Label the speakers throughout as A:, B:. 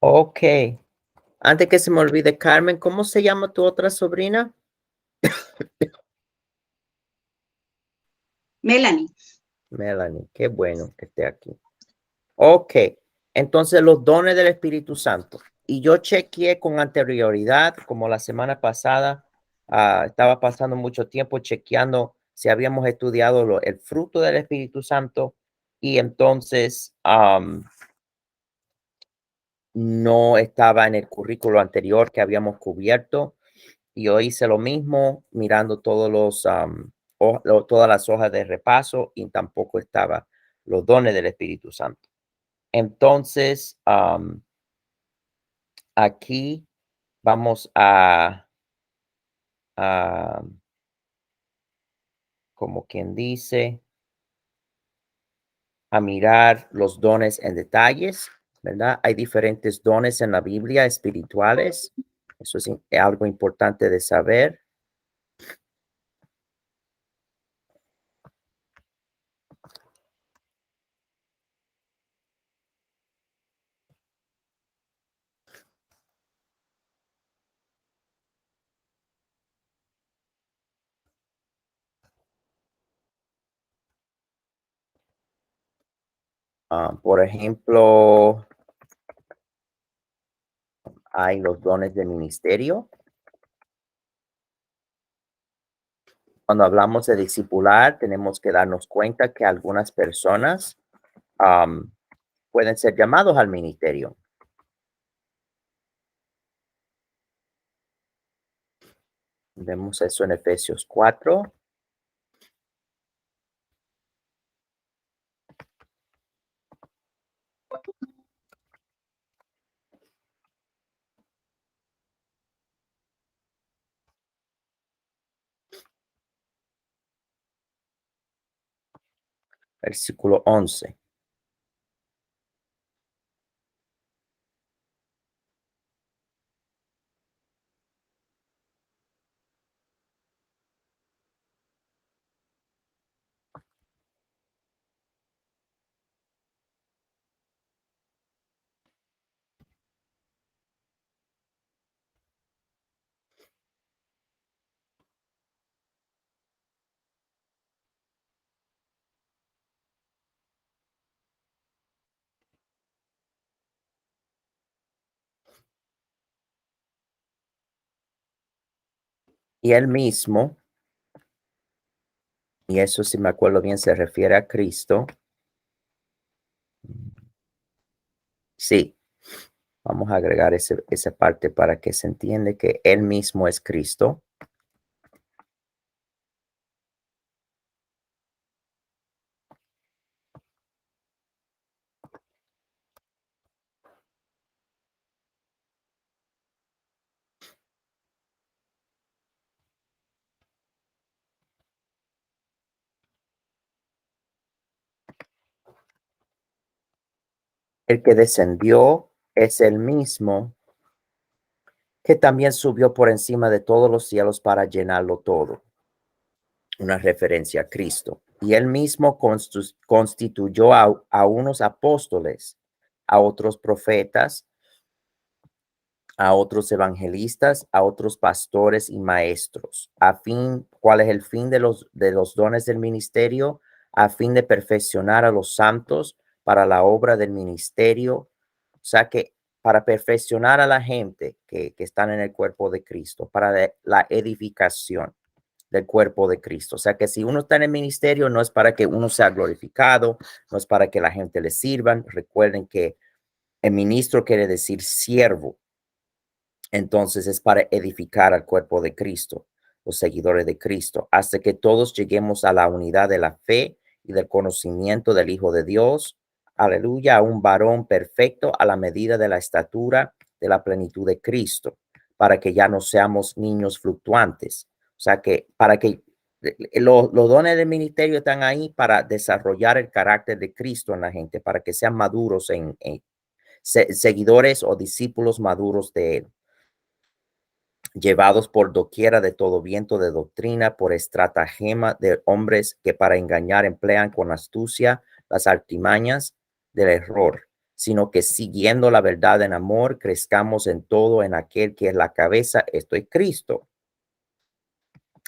A: Ok. Antes que se me olvide, Carmen, ¿cómo se llama tu otra sobrina?
B: Melanie.
A: Melanie, qué bueno que esté aquí. Ok, entonces los dones del Espíritu Santo. Y yo chequeé con anterioridad, como la semana pasada, estaba pasando mucho tiempo chequeando si habíamos estudiado el fruto del Espíritu Santo y entonces no estaba en el currículo anterior que habíamos cubierto. Y yo hice lo mismo mirando todos todas las hojas de repaso y tampoco estaba los dones del Espíritu Santo. Entonces, aquí vamos a, como quien dice, a mirar los dones en detalles, ¿verdad? Hay diferentes dones en la Biblia espirituales. Eso es algo importante de saber. Por ejemplo, hay los dones de ministerio. Cuando hablamos de discipular, tenemos que darnos cuenta que algunas personas am, pueden ser llamados al ministerio. Vemos eso en Efesios 4, versículo 11. Y él mismo, y eso si me acuerdo bien, se refiere a Cristo. Sí, vamos a agregar esa parte para que se entiende que él mismo es Cristo. El que descendió es el mismo que también subió por encima de todos los cielos para llenarlo todo. Una referencia a Cristo. Y él mismo constituyó a unos apóstoles, a otros profetas, a otros evangelistas, a otros pastores y maestros. ¿Cuál es el fin de los dones del ministerio? A fin de perfeccionar a los santos para la obra del ministerio. O sea que para perfeccionar a la gente que están en el cuerpo de Cristo, para la edificación del cuerpo de Cristo. O sea que si uno está en el ministerio, no es para que uno sea glorificado, no es para que la gente le sirvan. Recuerden que el ministro quiere decir siervo. Entonces es para edificar al cuerpo de Cristo, los seguidores de Cristo, hasta que todos lleguemos a la unidad de la fe y del conocimiento del Hijo de Dios. Aleluya, a un varón perfecto a la medida de la estatura de la plenitud de Cristo, para que ya no seamos niños fluctuantes. O sea que para que los dones del ministerio están ahí para desarrollar el carácter de Cristo en la gente, para que sean maduros seguidores o discípulos maduros de él, llevados por doquiera de todo viento de doctrina, por estratagema de hombres que para engañar emplean con astucia las artimañas del error, sino que siguiendo la verdad en amor, crezcamos en todo en aquel que es la cabeza, esto es Cristo,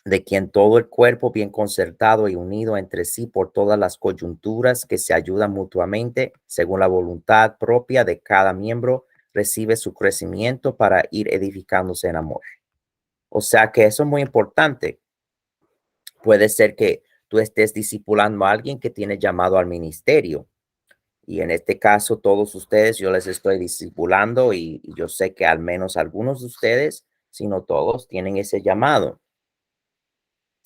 A: de quien todo el cuerpo bien concertado y unido entre sí por todas las coyunturas que se ayudan mutuamente, según la voluntad propia de cada miembro, recibe su crecimiento para ir edificándose en amor. O sea que eso es muy importante. Puede ser que tú estés discipulando a alguien que tiene llamado al ministerio. Y en este caso, todos ustedes, yo les estoy discipulando y yo sé que al menos algunos de ustedes, si no todos, tienen ese llamado.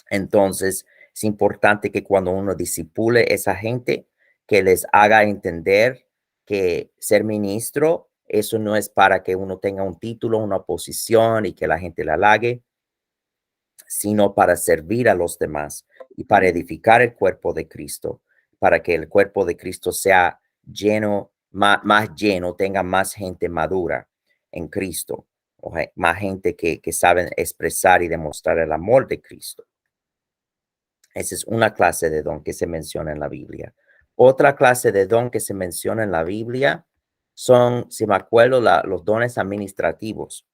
A: Entonces, es importante que cuando uno disipule esa gente, que les haga entender que ser ministro, eso no es para que uno tenga un título, una posición y que la gente la halague, sino para servir a los demás y para edificar el cuerpo de Cristo, para que el cuerpo de Cristo sea lleno, más lleno, tenga más gente madura en Cristo, más gente que saben expresar y demostrar el amor de Cristo. Esa es una clase de don que se menciona en la Biblia. Otra clase de don que se menciona en la Biblia son, si me acuerdo, los dones administrativos.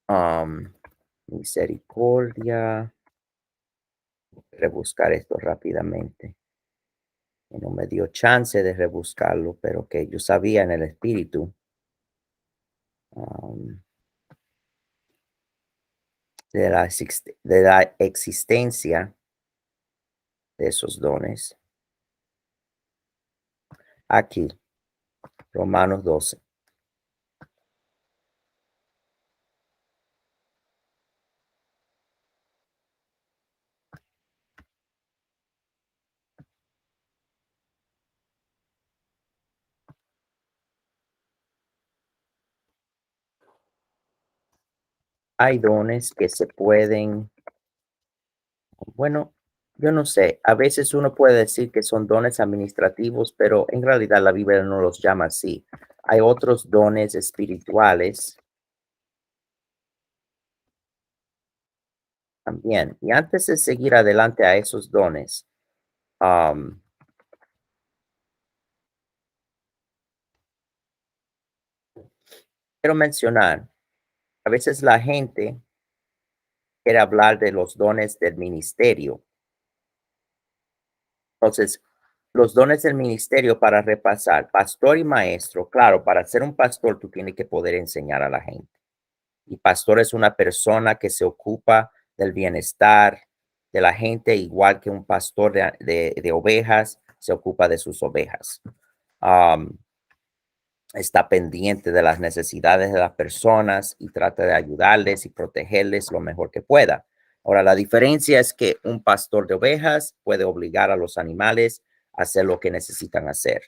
A: Um, Misericordia. Rebuscar esto rápidamente. Y no me dio chance de rebuscarlo, pero que yo sabía en el espíritu um, de la existencia de esos dones. Aquí, Romanos 12. Hay dones que se pueden, bueno, yo no sé, a veces uno puede decir que son dones administrativos, pero en realidad la Biblia no los llama así. Hay otros dones espirituales también. Y antes de seguir adelante a esos dones, um, quiero mencionar, a veces la gente quiere hablar de los dones del ministerio. Entonces, los dones del ministerio para repasar, pastor y maestro, claro, para ser un pastor tú tienes que poder enseñar a la gente. Y pastor es una persona que se ocupa del bienestar de la gente, igual que un pastor de ovejas se ocupa de sus ovejas. Um, Está pendiente de las necesidades de las personas y trata de ayudarles y protegerles lo mejor que pueda. Ahora, la diferencia es que un pastor de ovejas puede obligar a los animales a hacer lo que necesitan hacer.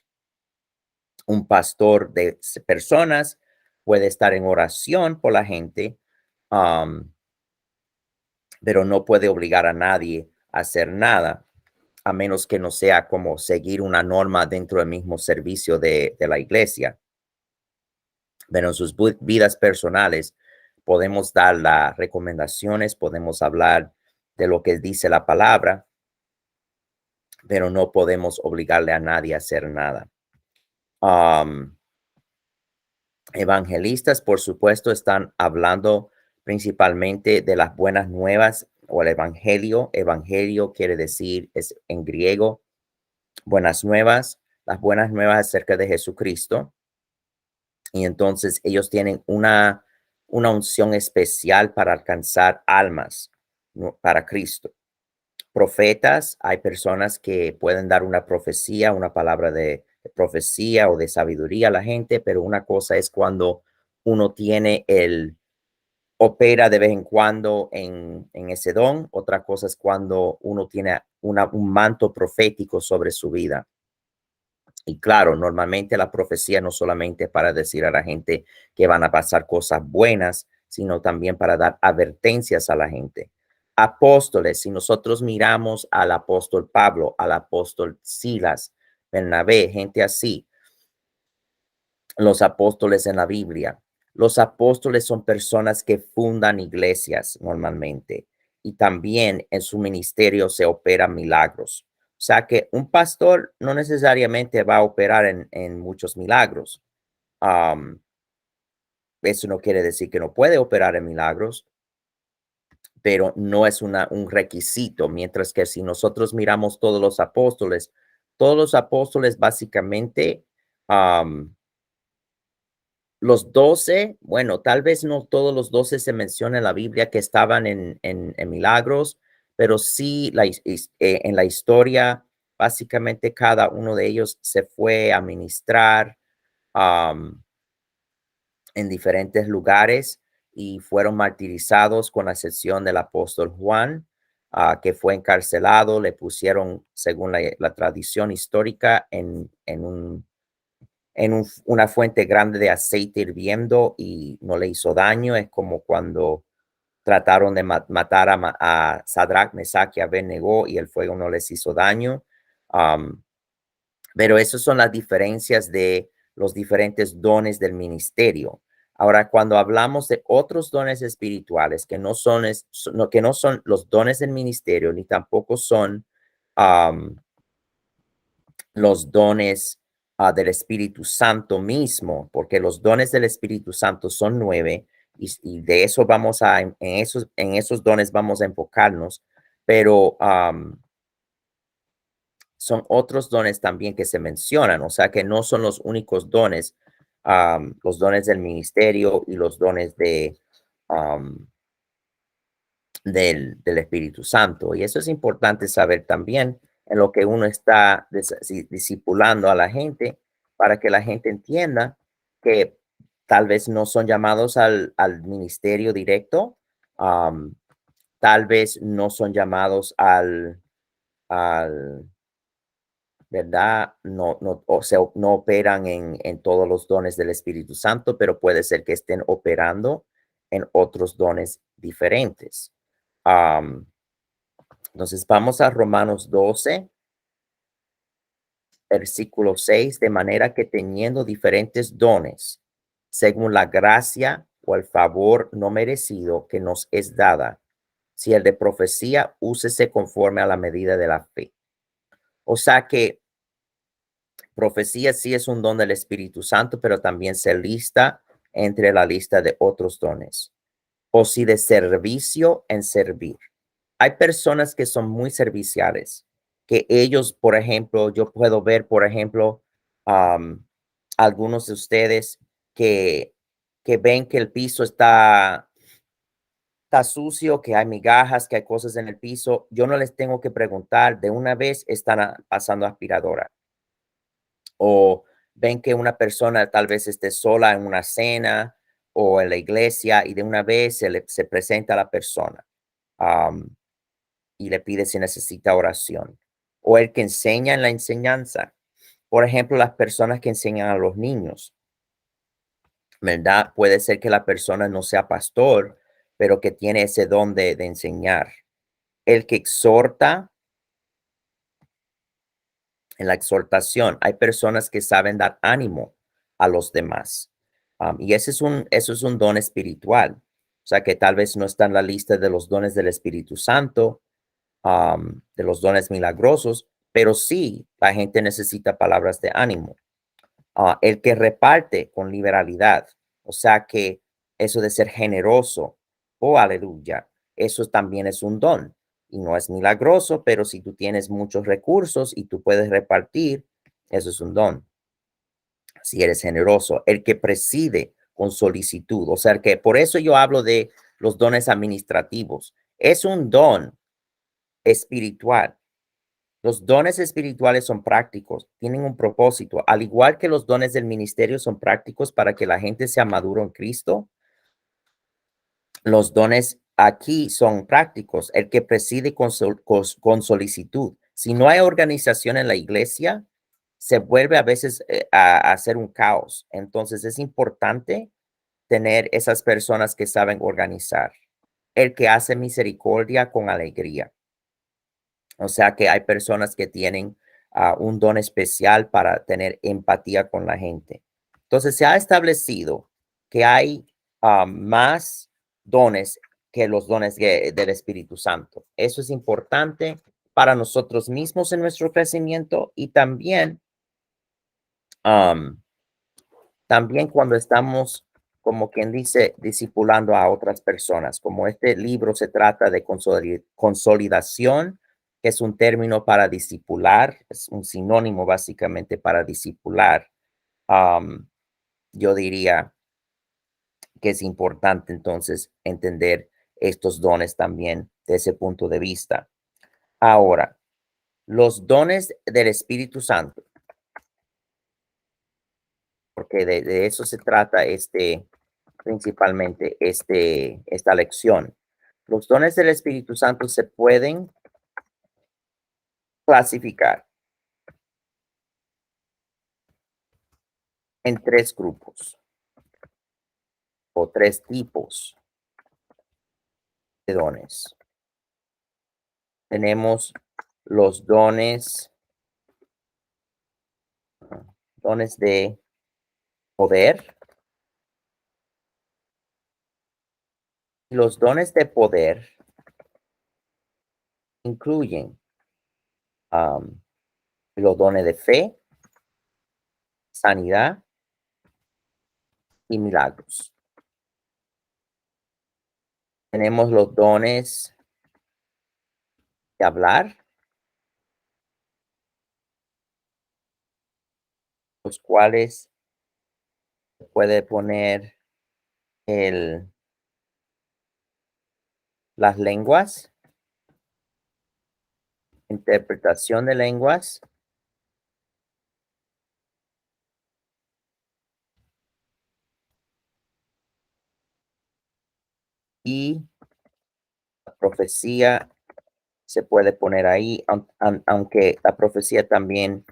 A: Un pastor de personas puede estar en oración por la gente, um, pero no puede obligar a nadie a hacer nada, a menos que no sea como seguir una norma dentro del mismo servicio de la iglesia. Pero en sus vidas personales podemos dar las recomendaciones, podemos hablar de lo que dice la palabra, pero no podemos obligarle a nadie a hacer nada. Um, Evangelistas, por supuesto, están hablando principalmente de las buenas nuevas o el evangelio. Evangelio quiere decir, es en griego, buenas nuevas, las buenas nuevas acerca de Jesucristo. Y entonces ellos tienen una unción especial para alcanzar almas, ¿no?, para Cristo. Profetas, hay personas que pueden dar una profecía, una palabra de profecía o de sabiduría a la gente, pero una cosa es cuando uno tiene opera de vez en cuando en ese don, otra cosa es cuando uno tiene un manto profético sobre su vida. Y claro, normalmente la profecía no solamente para decir a la gente que van a pasar cosas buenas, sino también para dar advertencias a la gente. Apóstoles, si nosotros miramos al apóstol Pablo, al apóstol Silas, Bernabé, gente así, los apóstoles en la Biblia. Los apóstoles son personas que fundan iglesias normalmente y también en su ministerio se operan milagros. O sea que un pastor no necesariamente va a operar en muchos milagros. Am, Eso no quiere decir que no puede operar en milagros, pero no es un requisito, mientras que si nosotros miramos todos los apóstoles básicamente, am, los 12, bueno, tal vez no todos los 12 se menciona en la Biblia que estaban en milagros, pero sí en la historia, básicamente cada uno de ellos se fue a ministrar en diferentes lugares y fueron martirizados con la excepción del apóstol Juan, que fue encarcelado, le pusieron, según la tradición histórica, una fuente grande de aceite hirviendo y no le hizo daño. Es como cuando trataron de matar a Sadrach, Mesach y Abednego y el fuego no les hizo daño. Um, pero esas son las diferencias de los diferentes dones del ministerio. Ahora, cuando hablamos de otros dones espirituales que no son los dones del ministerio, ni tampoco son um, los dones del Espíritu Santo mismo, porque los dones del Espíritu Santo son 9 y de eso en esos dones vamos a enfocarnos, pero son otros dones también que se mencionan, o sea que no son los únicos dones, los dones del ministerio y los dones um, del Espíritu Santo. Y eso es importante saber también en lo que uno está discipulando a la gente para que la gente entienda que tal vez no son llamados al ministerio directo, um, tal vez no son llamados al ¿verdad? O sea, no operan en todos los dones del Espíritu Santo, pero puede ser que estén operando en otros dones diferentes. Am, entonces, vamos a Romanos 12, versículo 6, de manera que teniendo diferentes dones, según la gracia o el favor no merecido que nos es dada, si el de profecía, úsese conforme a la medida de la fe. O sea que profecía sí es un don del Espíritu Santo, pero también se lista entre la lista de otros dones. O si de servicio en servir. Hay personas que son muy serviciales, que ellos, por ejemplo, yo puedo ver, por ejemplo, um, algunos de ustedes que ven que el piso está sucio, que hay migajas, que hay cosas en el piso. Yo no les tengo que preguntar, de una vez están pasando aspiradora o ven que una persona tal vez esté sola en una cena o en la iglesia y de una vez se presenta a la persona am, y le pide si necesita oración. O el que enseña en la enseñanza. Por ejemplo, las personas que enseñan a los niños, ¿verdad? Puede ser que la persona no sea pastor, pero que tiene ese don de enseñar. El que exhorta en la exhortación. Hay personas que saben dar ánimo a los demás. Y eso es un don espiritual. O sea, que tal vez no está en la lista de los dones del Espíritu Santo, de los dones milagrosos, pero sí la gente necesita palabras de ánimo. El que reparte con liberalidad, o sea que eso de ser generoso, oh aleluya, eso también es un don y no es milagroso, pero si tú tienes muchos recursos y tú puedes repartir, eso es un don. Si eres generoso, el que preside con solicitud, o sea que por eso yo hablo de los dones administrativos, es un don espiritual. Los dones espirituales son prácticos, tienen un propósito, al igual que los dones del ministerio son prácticos para que la gente sea maduro en Cristo. Los dones aquí son prácticos, el que preside con solicitud. Si no hay organización en la iglesia, se vuelve a veces a hacer un caos. Entonces es importante tener esas personas que saben organizar. El que hace misericordia con alegría. O sea que hay personas que tienen un don especial para tener empatía con la gente. Entonces se ha establecido que hay más dones que los dones del Espíritu Santo. Eso es importante para nosotros mismos en nuestro crecimiento y también, am, también cuando estamos, como quien dice, discipulando a otras personas. Como este libro se trata de consolidación, que es un término para discipular, es un sinónimo básicamente para discipular. am, yo diría que es importante entonces entender estos dones también de ese punto de vista. Ahora, los dones del Espíritu Santo, porque de eso se trata principalmente esta lección. Los dones del Espíritu Santo se pueden clasificar en tres grupos o tres tipos de dones. Tenemos los dones de poder. Los dones de poder incluyen am, los dones de fe, sanidad y milagros. Tenemos los dones de hablar, los cuales se puede poner el, las lenguas, interpretación de lenguas y la profecía se puede poner ahí, aunque la profecía también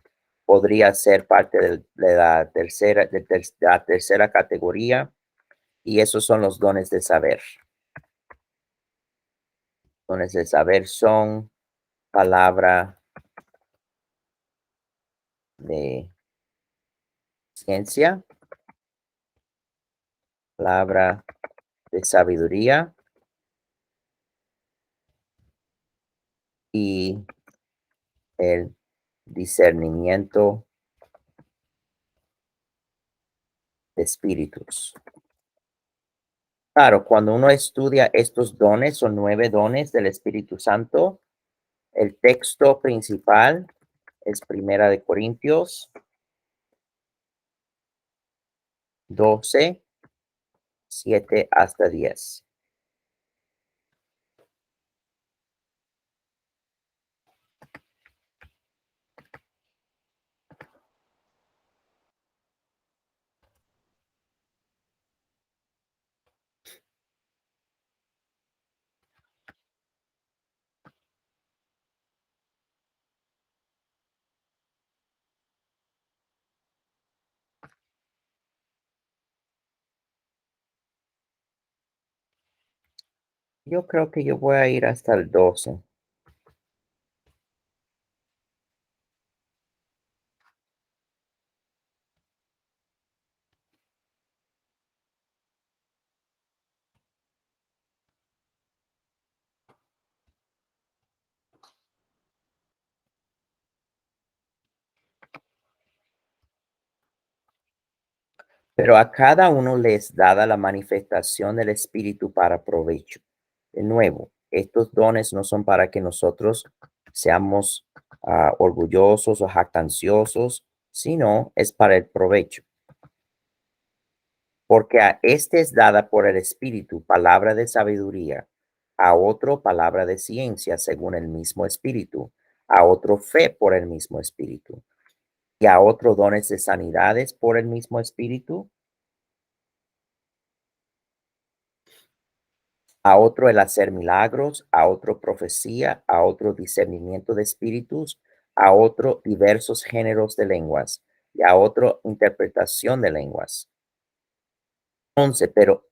A: podría ser parte de la de la tercera categoría, y esos son los dones de saber. Dones de saber son palabra de ciencia, palabra de sabiduría y el discernimiento de espíritus. Claro, cuando uno estudia estos dones, son 9 dones del Espíritu Santo. El texto principal es Primera de Corintios 12, 7 hasta 10. Yo creo que yo voy a ir hasta el 12. Pero a cada uno les dada la manifestación del Espíritu para provecho. De nuevo, estos dones no son para que nosotros seamos orgullosos o jactanciosos, sino es para el provecho. Porque a este es dada por el Espíritu palabra de sabiduría, a otro palabra de ciencia según el mismo Espíritu, a otro fe por el mismo Espíritu, y a otro dones de sanidades por el mismo Espíritu, a otro el hacer milagros, a otro profecía, a otro discernimiento de espíritus, a otro diversos géneros de lenguas, y a otro interpretación de lenguas. Entonces, pero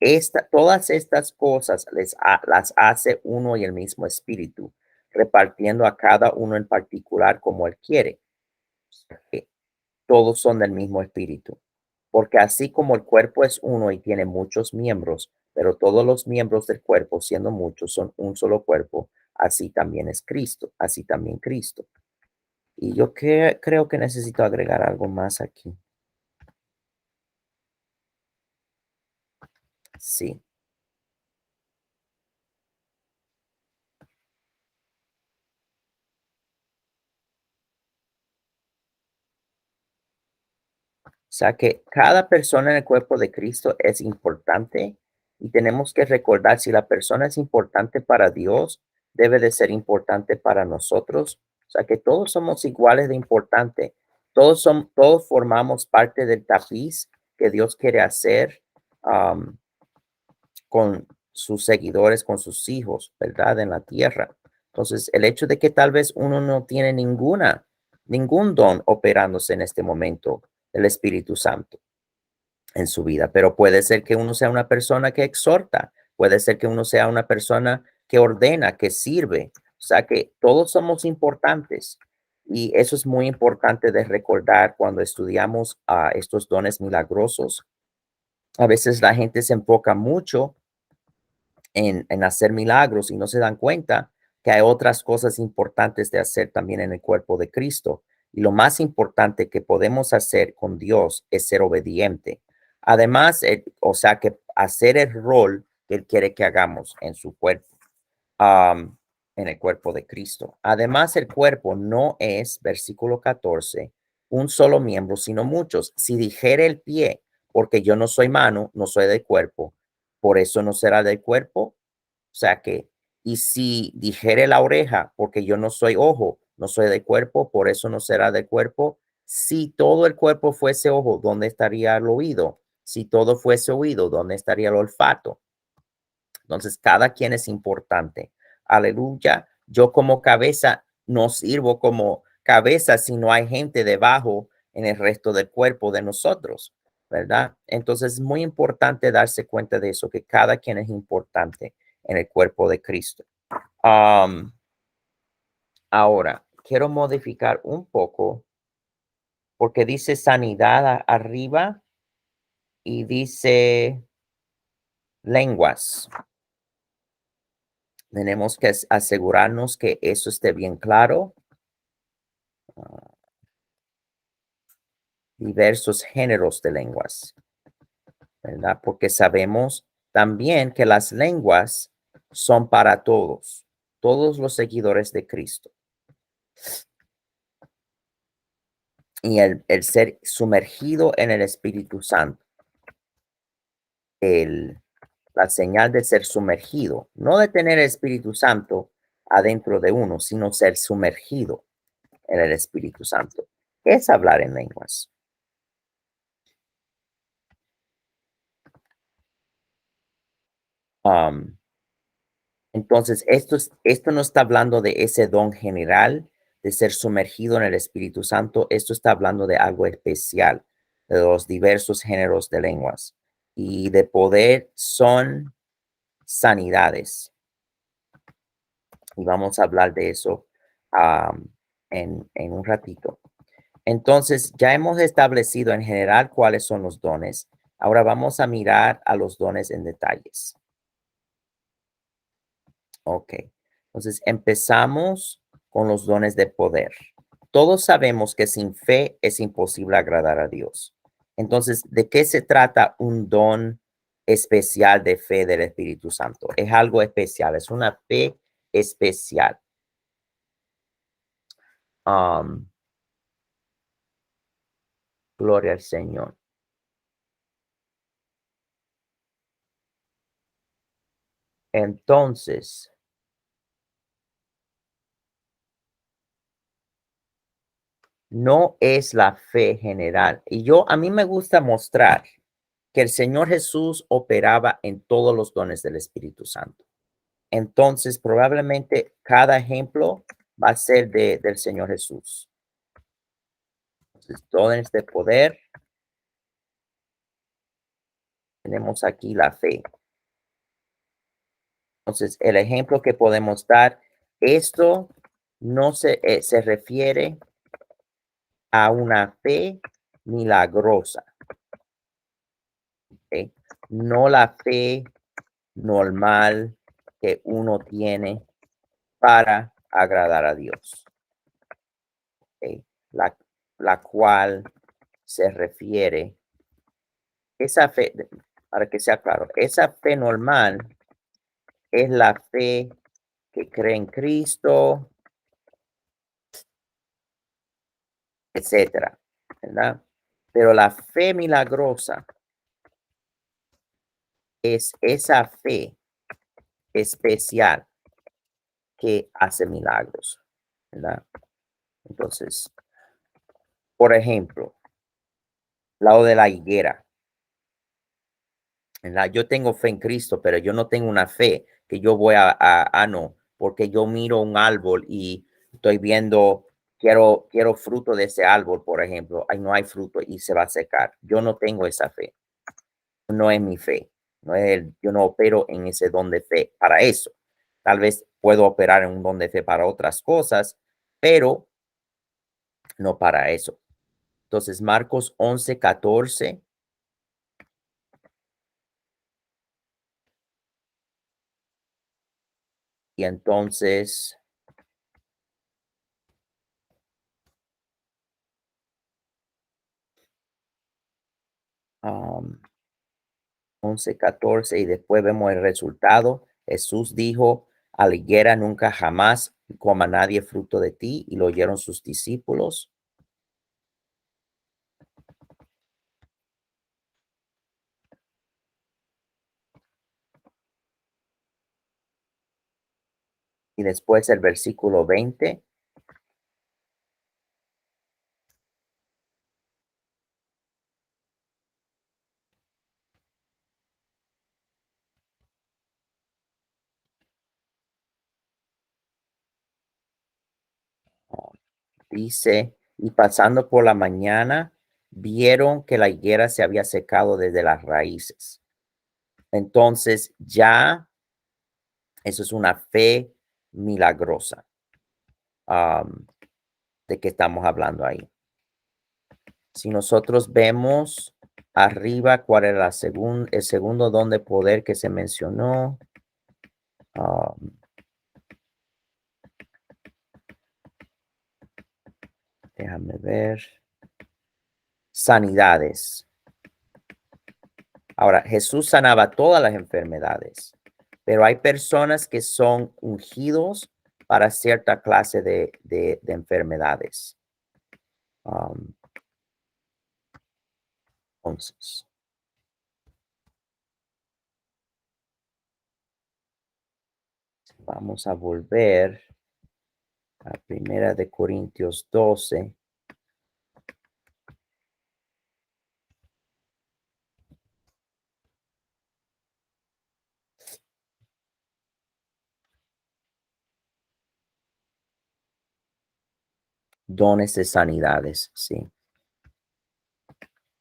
A: todas estas cosas las hace uno y el mismo espíritu, repartiendo a cada uno en particular como él quiere. Que todos son del mismo espíritu, porque así como el cuerpo es uno y tiene muchos miembros, pero todos los miembros del cuerpo, siendo muchos, son un solo cuerpo, así también es Cristo, así también Cristo. Y yo creo que necesito agregar algo más aquí. Sí. O sea que cada persona en el cuerpo de Cristo es importante y tenemos que recordar si la persona es importante para Dios, debe de ser importante para nosotros. O sea que todos somos iguales de importante. Todos formamos parte del tapiz que Dios quiere hacer um, con sus seguidores, con sus hijos, ¿verdad? En la tierra. Entonces, el hecho de que tal vez uno no tiene ningún don operándose en este momento del Espíritu Santo en su vida, pero puede ser que uno sea una persona que exhorta, puede ser que uno sea una persona que ordena, que sirve, o sea que todos somos importantes y eso es muy importante de recordar cuando estudiamos estos dones milagrosos. A veces la gente se enfoca mucho en hacer milagros y no se dan cuenta que hay otras cosas importantes de hacer también en el cuerpo de Cristo. Y lo más importante que podemos hacer con Dios es ser obediente. Además, o sea, que hacer el rol que Él quiere que hagamos en su cuerpo, am, en el cuerpo de Cristo. Además, el cuerpo no es, versículo 14, un solo miembro, sino muchos. Si dijere el pie, porque yo no soy mano, no soy del cuerpo, por eso no será del cuerpo. O sea que, y si dijere la oreja, porque yo no soy ojo, no soy del cuerpo, por eso no será del cuerpo. Si todo el cuerpo fuese ojo, ¿dónde estaría el oído? Si todo fuese oído, ¿dónde estaría el olfato? Entonces, cada quien es importante. Aleluya. Yo como cabeza no sirvo como cabeza si no hay gente debajo en el resto del cuerpo de nosotros, ¿verdad? Entonces, es muy importante darse cuenta de eso, que cada quien es importante en el cuerpo de Cristo. Um, Ahora, quiero modificar un poco porque dice sanidad arriba y dice lenguas. Tenemos que asegurarnos que eso esté bien claro. ah, Diversos géneros de lenguas, ¿verdad? Porque sabemos también que las lenguas son para todos los seguidores de Cristo. Y el ser sumergido en el Espíritu Santo, el, la señal de ser sumergido, no de tener el Espíritu Santo adentro de uno, sino ser sumergido en el Espíritu Santo. ¿Qué es hablar en lenguas? Um, Entonces, esto no está hablando de ese don general de ser sumergido en el Espíritu Santo. Esto está hablando de algo especial, de los diversos géneros de lenguas. Y de poder son sanidades. Y vamos a hablar de eso am, en un ratito. Entonces, ya hemos establecido en general cuáles son los dones. Ahora vamos a mirar a los dones en detalles. Ok, entonces empezamos con los dones de poder. Todos sabemos que sin fe es imposible agradar a Dios. Entonces, ¿de qué se trata un don especial de fe del Espíritu Santo? Es algo especial, es una fe especial. Um, Gloria al Señor. Entonces, no es la fe general. Y a mí me gusta mostrar que el Señor Jesús operaba en todos los dones del Espíritu Santo. Entonces, probablemente cada ejemplo va a ser del Señor Jesús. Entonces, dones de poder, tenemos aquí la fe. Entonces, el ejemplo que podemos dar, esto no se refiere a una fe milagrosa, ¿ok? No la fe normal que uno tiene para agradar a Dios. ¿Ok? La cual se refiere, esa fe, para que sea claro, esa fe normal es la fe que cree en Cristo, etcétera, ¿verdad? Pero la fe milagrosa es esa fe especial que hace milagros, ¿verdad? Entonces, por ejemplo, lado de la higuera, ¿verdad? Yo tengo fe en Cristo, pero yo no tengo una fe que yo voy no, porque yo miro un árbol y estoy viendo, quiero fruto de ese árbol, por ejemplo, ay, no hay fruto y se va a secar. Yo no tengo esa fe, no es mi fe, yo no opero en ese don de fe para eso. Tal vez puedo operar en un don de fe para otras cosas, pero no para eso. Entonces, Marcos 11:14. Y entonces, 11:14, y después vemos el resultado. Jesús dijo a la higuera: nunca jamás coma nadie fruto de ti, y lo oyeron sus discípulos. Y después el versículo 20 dice: y pasando por la mañana, vieron que la higuera se había secado desde las raíces. Entonces, ya eso es una fe milagrosa, am, de que estamos hablando ahí. Si nosotros vemos arriba cuál era el segundo don de poder que se mencionó, am, déjame ver, sanidades. Ahora, Jesús sanaba todas las enfermedades, pero hay personas que son ungidos para cierta clase de enfermedades. Am, entonces, vamos a volver a Primera de Corintios 12. Dones de sanidades, sí.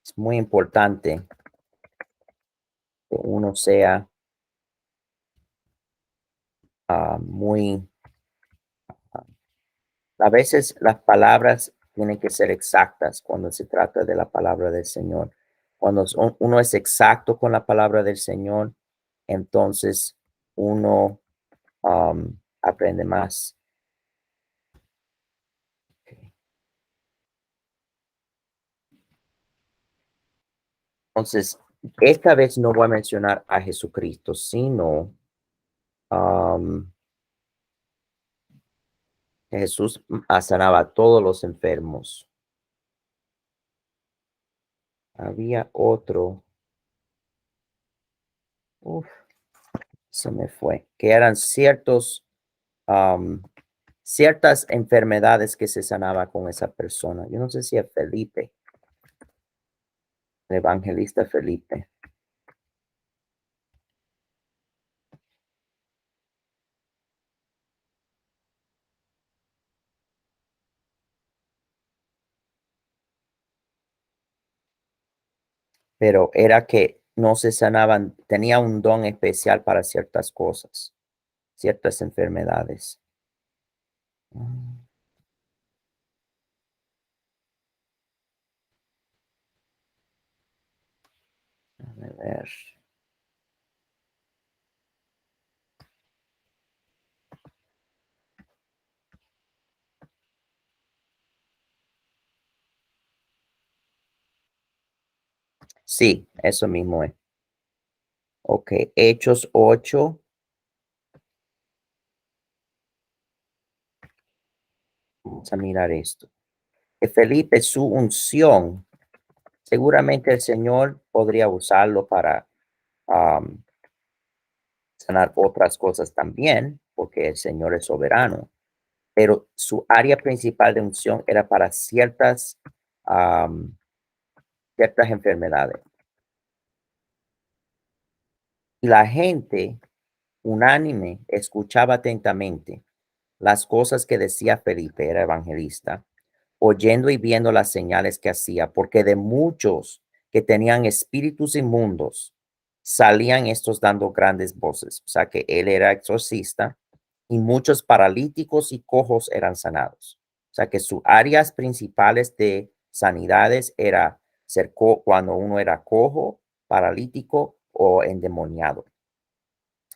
A: Es muy importante que uno sea muy, a veces las palabras tienen que ser exactas cuando se trata de la palabra del Señor. Cuando uno es exacto con la palabra del Señor, entonces uno aprende más. Entonces, esta vez no voy a mencionar a Jesucristo, sino am, que Jesús sanaba a todos los enfermos. Había otro, uf, se me fue, que eran am, ciertas enfermedades que se sanaba con esa persona. Yo no sé si es Felipe, el evangelista Felipe, pero era que no se sanaban, tenía un don especial para ciertas cosas, ciertas enfermedades. Mm, déjame ver. Sí, eso mismo es. Ok, Hechos 8. Vamos a mirar esto. Que Felipe, su unción, seguramente el Señor podría usarlo para am, sanar otras cosas también, porque el Señor es soberano, pero su área principal de unción era para am, ciertas enfermedades. Y la gente unánime escuchaba atentamente las cosas que decía Felipe, era evangelista, oyendo y viendo las señales que hacía, porque de muchos que tenían espíritus inmundos salían estos dando grandes voces. O sea que él era exorcista y muchos paralíticos y cojos eran sanados. O sea que sus áreas principales de sanidades era cuando uno era cojo, paralítico o endemoniado.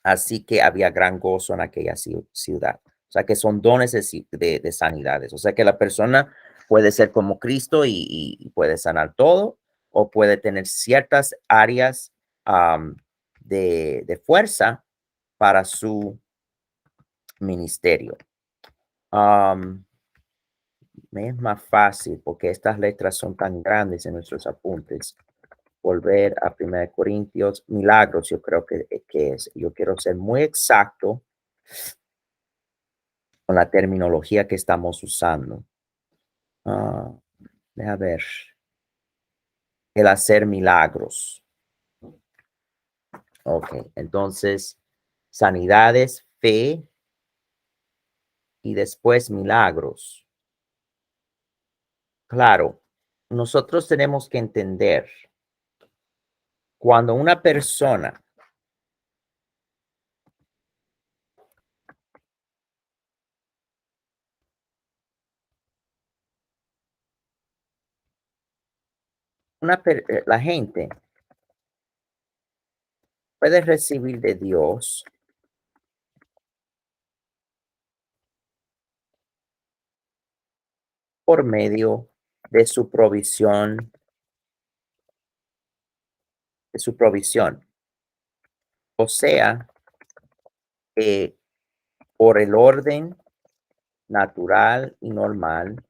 A: Así que había gran gozo en aquella ciudad. O sea que son dones de sanidades. O sea que la persona puede ser como Cristo y puede sanar todo, o puede tener ciertas áreas de fuerza para su ministerio. Am, Me es más fácil porque estas letras son tan grandes en nuestros apuntes. Volver a 1 Corintios, milagros, yo creo que es. Yo quiero ser muy exacto con la terminología que estamos usando. Ah, deja ver. El hacer milagros. Ok, entonces, sanidades, fe y después milagros. Claro, nosotros tenemos que entender cuando la gente puede recibir de Dios por medio de su provisión, de su provisión. O sea, que por el orden natural y normal,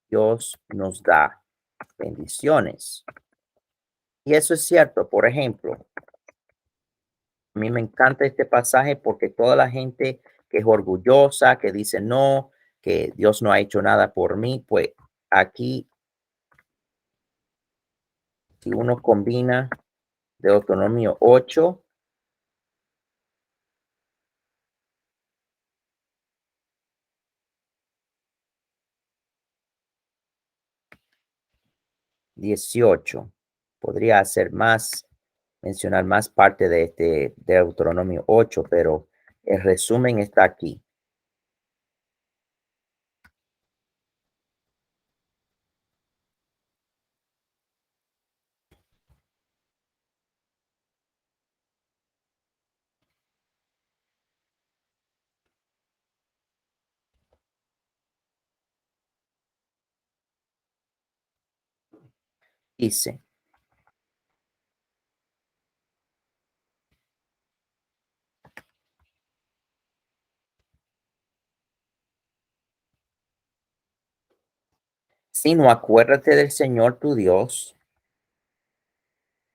A: Dios nos da bendiciones. Y eso es cierto. Por ejemplo, a mí me encanta este pasaje porque toda la gente que es orgullosa, que dice no, que Dios no ha hecho nada por mí, pues aquí, si uno combina Deuteronomio 8, 18, podría hacer más, mencionar más parte de este Deuteronomio 8, pero el resumen está aquí. Dice, sino acuérdate del Señor tu Dios,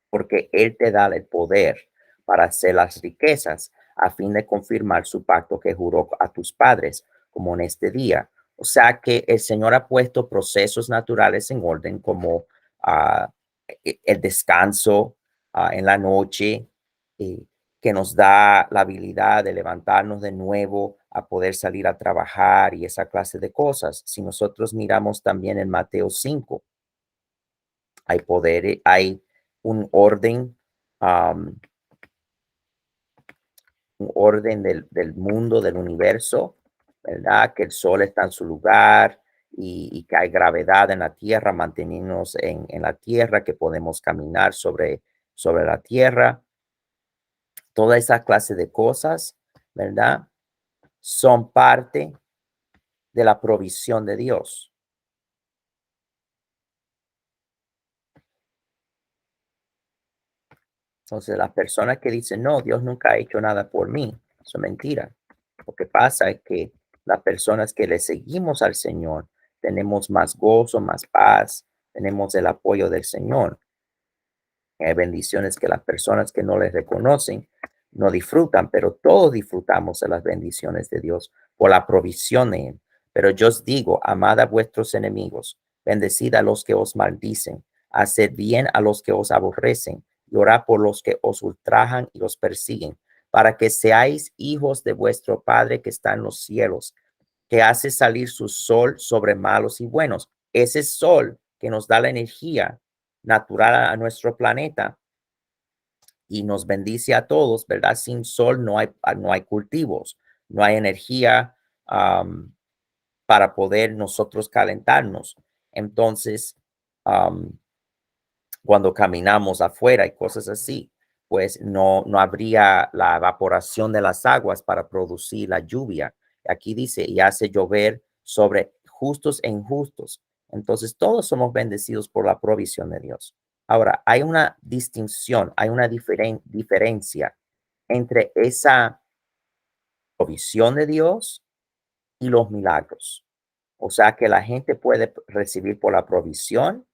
A: porque Él te da el poder para hacer las riquezas a fin de confirmar su pacto que juró a tus padres, como en este día. O sea que el Señor ha puesto procesos naturales en orden como ah, el descanso en la noche, eh, que nos da la habilidad de levantarnos de nuevo a poder salir a trabajar y esa clase de cosas. Si nosotros miramos también en Mateo 5, hay poder, hay un orden, um, un orden del mundo, del universo, ¿verdad? Que el sol está en su lugar y que hay gravedad en la tierra, mantenernos en la tierra, que podemos caminar sobre la tierra. Toda esa clase de cosas, ¿verdad? Son parte de la provisión de Dios. Entonces, las personas que dicen, no, Dios nunca ha hecho nada por mí, eso es mentira. Lo que pasa es que las personas que le seguimos al Señor tenemos más gozo, más paz, tenemos el apoyo del Señor. Hay bendiciones que las personas que no les reconocen no disfrutan, pero todos disfrutamos de las bendiciones de Dios por la provisión de Él. Pero yo os digo, amad a vuestros enemigos, bendecid a los que os maldicen, haced bien a los que os aborrecen y orad por los que os ultrajan y os persiguen, para que seáis hijos de vuestro Padre que está en los cielos, que hace salir su sol sobre malos y buenos. Ese sol que nos da la energía natural a nuestro planeta y nos bendice a todos, ¿verdad? Sin sol no hay cultivos, no hay energía para poder nosotros calentarnos. Entonces, um, cuando caminamos afuera y cosas así, pues no habría la evaporación de las aguas para producir la lluvia. Aquí dice, y hace llover sobre justos e injustos. Entonces, todos somos bendecidos por la provisión de Dios. Ahora, hay una distinción, hay una diferencia entre esa provisión de Dios y los milagros. O sea, que la gente puede recibir por la provisión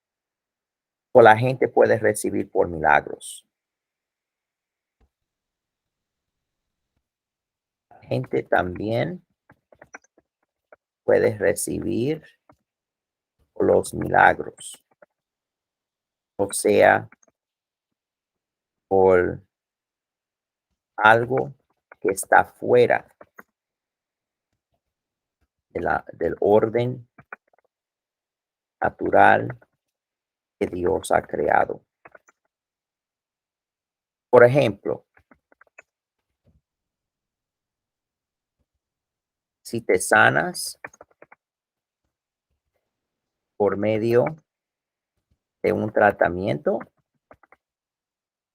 A: o la gente puede recibir por milagros. La gente también puede recibir por los milagros, o sea, por algo que está fuera del orden natural que Dios ha creado. Por ejemplo, si te sanas por medio de un tratamiento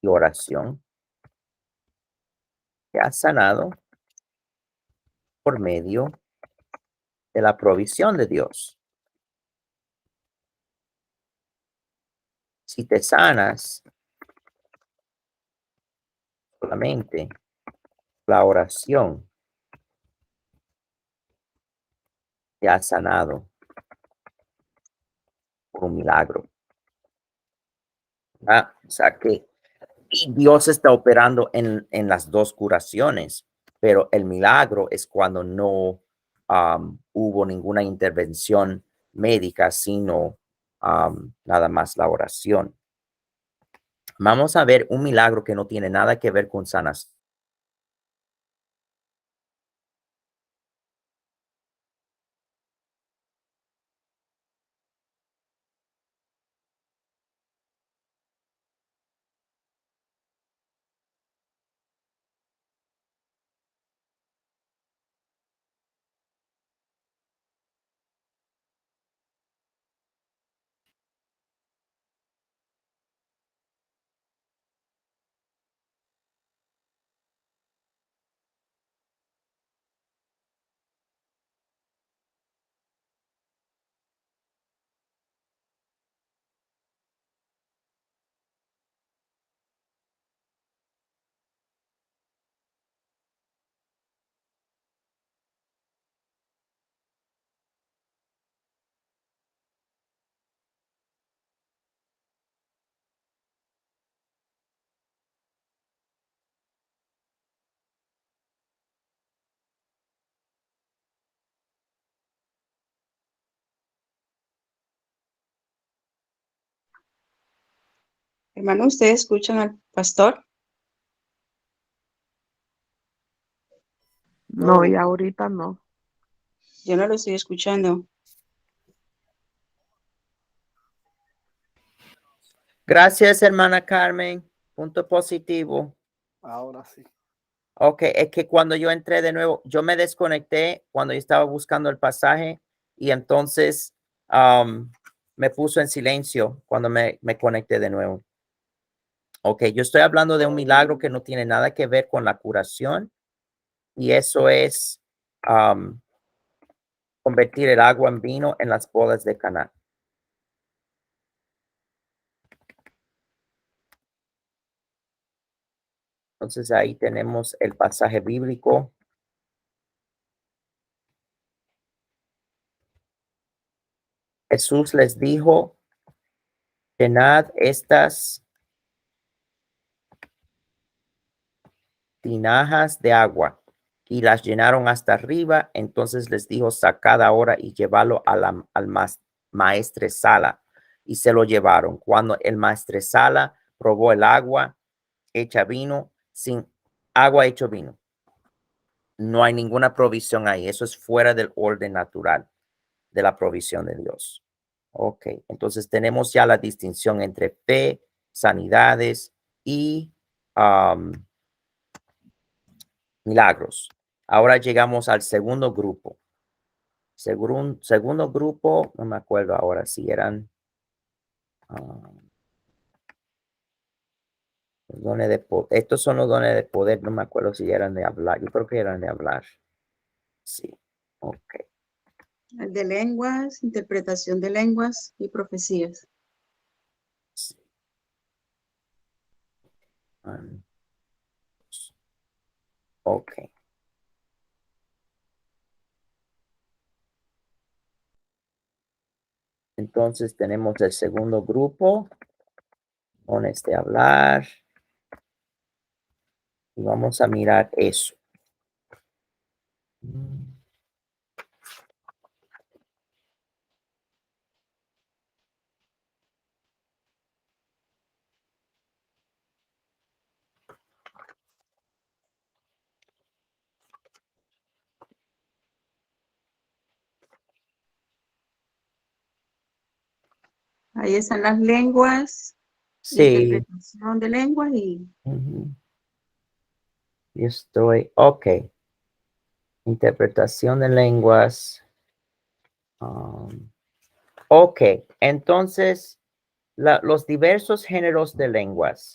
A: y oración, te has sanado por medio de la provisión de Dios. Si te sanas solamente la oración, te has sanado por un milagro. O sea que Dios está operando en las dos curaciones, pero el milagro es cuando no hubo ninguna intervención médica, sino nada más la oración. Vamos a ver un milagro que no tiene nada que ver con sanación.
B: Hermano, ¿ustedes escuchan al pastor?
C: No, y ahorita no.
B: Yo no lo estoy escuchando.
A: Gracias, hermana Carmen. Punto positivo.
C: Ahora sí.
A: Ok, es que cuando yo entré de nuevo, yo me desconecté cuando yo estaba buscando el pasaje y entonces me puso en silencio cuando me conecté de nuevo. Ok, yo estoy hablando de un milagro que no tiene nada que ver con la curación y eso es convertir el agua en vino en las bodas de Caná. Entonces ahí tenemos el pasaje bíblico. Jesús les dijo, llenad estas tinajas de agua, y las llenaron hasta arriba. Entonces les dijo, sacad ahora y llevadlo al maestresala. Y se lo llevaron. Cuando el maestresala probó el agua hecha vino, sin agua hecho vino, no hay ninguna provisión ahí. Eso es fuera del orden natural de la provisión de Dios. Ok, entonces tenemos ya la distinción entre fe, sanidades y milagros. Ahora llegamos al segundo grupo. Segundo grupo, no me acuerdo ahora si eran los dones de poder. Estos son los dones de poder, no me acuerdo si eran de hablar. Yo creo que eran de hablar. Sí, ok.
B: El de lenguas, interpretación de lenguas y profecías.
A: Sí. Ok. Entonces tenemos el segundo grupo, dones de hablar. Y vamos a mirar eso.
B: Ahí están las lenguas,
A: Sí.
B: interpretación de lenguas y
A: Yo estoy, ok. Interpretación de lenguas. Ok, entonces los diversos géneros de lenguas.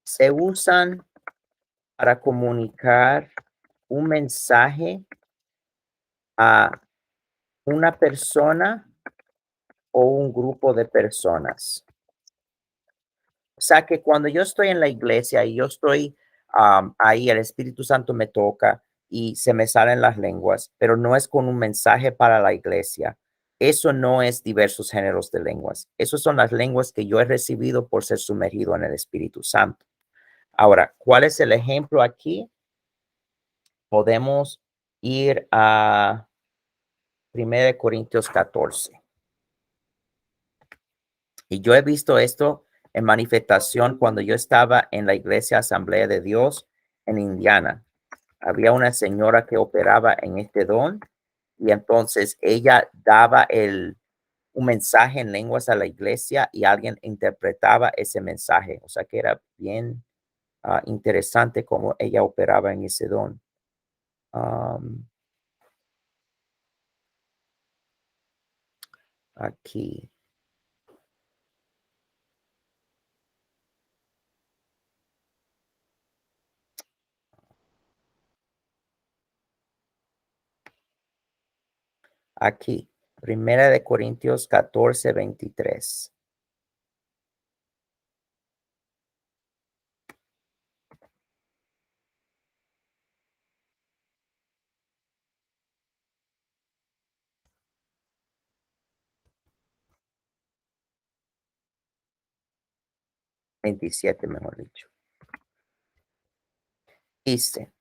A: Se usan para comunicar un mensaje a una persona o un grupo de personas. O sea que cuando yo estoy en la iglesia y yo estoy ahí, el Espíritu Santo me toca y se me salen las lenguas, pero no es con un mensaje para la iglesia. Eso no es diversos géneros de lenguas. Esas son las lenguas que yo he recibido por ser sumergido en el Espíritu Santo. Ahora, ¿cuál es el ejemplo aquí? Podemos ir a 1 Corintios 14. Y yo he visto esto en manifestación cuando yo estaba en la iglesia Asamblea de Dios en Indiana. Había una señora que operaba en este don y entonces ella daba un mensaje en lenguas a la iglesia y alguien interpretaba ese mensaje. O sea que era bien interesante cómo ella operaba en ese don. Aquí. Aquí. 1 Corintios 14, 23. Veintisiete, mejor dicho. Dice,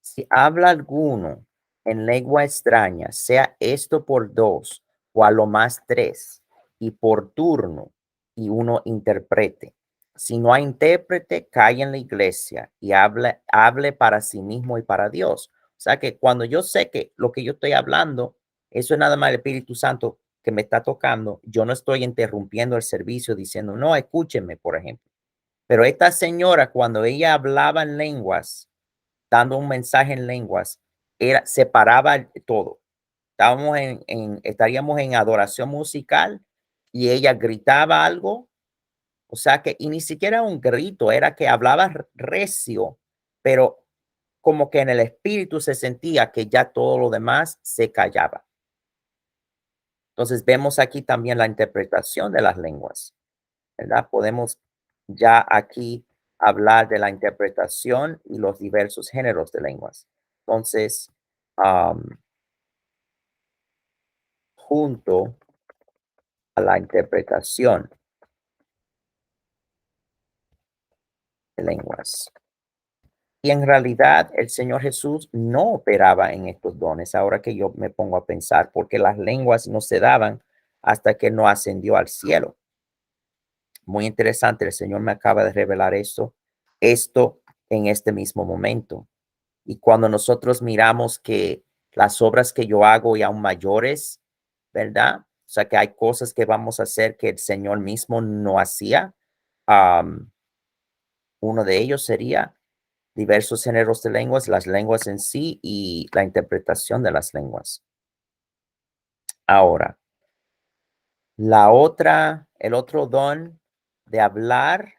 A: si habla alguno en lengua extraña, sea esto por dos o a lo más tres, y por turno, y uno interprete. Si no hay intérprete, cae en la iglesia y hable para sí mismo y para Dios. O sea que cuando yo sé que lo que yo estoy hablando, eso es nada más el Espíritu Santo que me está tocando, yo no estoy interrumpiendo el servicio diciendo, no, escúchenme, por ejemplo. Pero esta señora, cuando ella hablaba en lenguas, dando un mensaje en lenguas, separaba todo. Estaríamos en adoración musical y ella gritaba algo O sea que, y ni siquiera un grito, era que hablaba recio, pero como que en el espíritu se sentía que ya todo lo demás se callaba. Entonces vemos aquí también la interpretación de las lenguas, ¿verdad? Podemos ya aquí hablar de la interpretación y los diversos géneros de lenguas. Entonces, junto a la interpretación de lenguas. Y en realidad el Señor Jesús no operaba en estos dones, ahora que yo me pongo a pensar, porque las lenguas no se daban hasta que no ascendió al cielo. Muy interesante, el Señor me acaba de revelar esto en este mismo momento. Y cuando nosotros miramos que las obras que yo hago y aún mayores, ¿verdad? O sea, que hay cosas que vamos a hacer que el Señor mismo no hacía. Uno de ellos sería diversos géneros de lenguas, las lenguas en sí y la interpretación de las lenguas. Ahora, el otro don de hablar,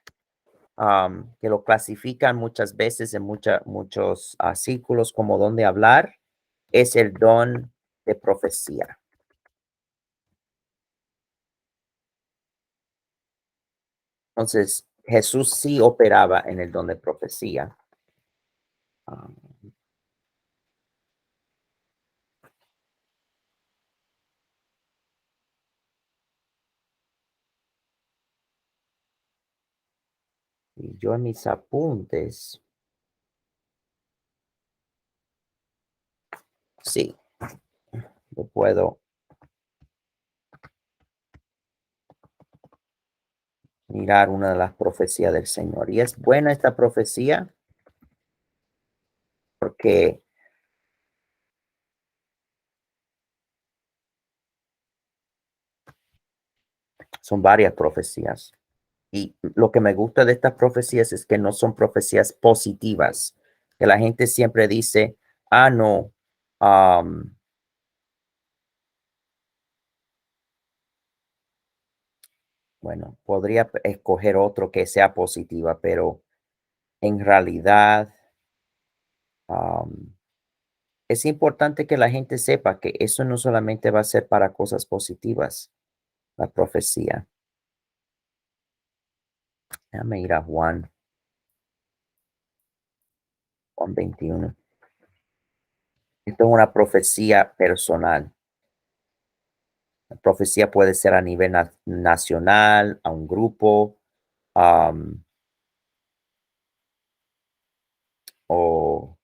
A: que lo clasifican muchas veces en muchos círculos como don de hablar, es el don de profecía. Entonces, Jesús sí operaba en el don de profecía. Y yo en mis apuntes, sí, lo puedo mirar una de las profecías del Señor. Y es buena esta profecía porque son varias profecías. Y lo que me gusta de estas profecías es que no son profecías positivas, que la gente siempre dice, no, bueno, podría escoger otro que sea positiva, pero en realidad es importante que la gente sepa que eso no solamente va a ser para cosas positivas, la profecía. Déjame ir a Juan 21. Esto es una profecía personal. La profecía puede ser a nivel nacional, a un grupo, o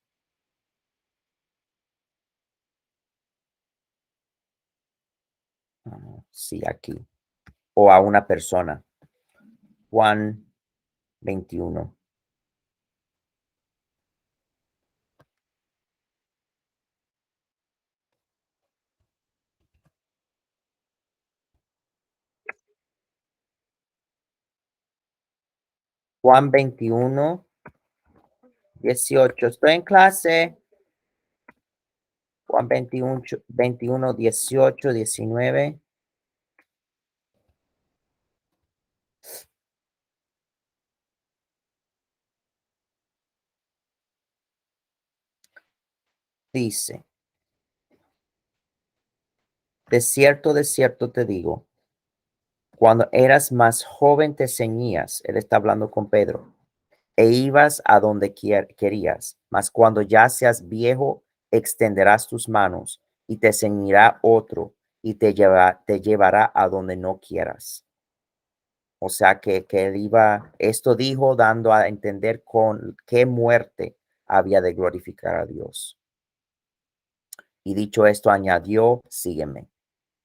A: sí, aquí, o a una persona. Juan 21. Juan 21, 18. Estoy en clase. Juan 21, 21, 18, 19. Dice, de cierto te digo, cuando eras más joven te ceñías, él está hablando con Pedro, e ibas a donde querías, mas cuando ya seas viejo, extenderás tus manos y te ceñirá otro y te llevará a donde no quieras. O sea que él esto dijo dando a entender con qué muerte había de glorificar a Dios. Y dicho esto, añadió, sígueme.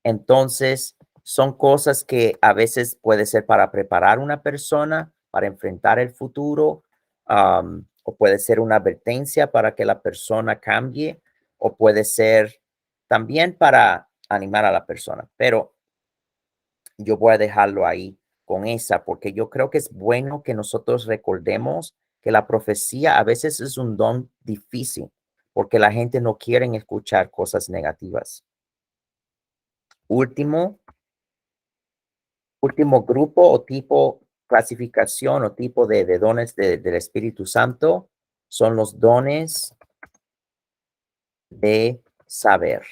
A: Entonces, son cosas que a veces puede ser para preparar una persona para enfrentar el futuro, o puede ser una advertencia para que la persona cambie, o puede ser también para animar a la persona. Pero yo voy a dejarlo ahí con esa, porque yo creo que es bueno que nosotros recordemos que la profecía a veces es un don difícil, porque la gente no quiere escuchar cosas negativas. Último grupo o tipo clasificación o tipo de dones del Espíritu Santo son los dones de saber.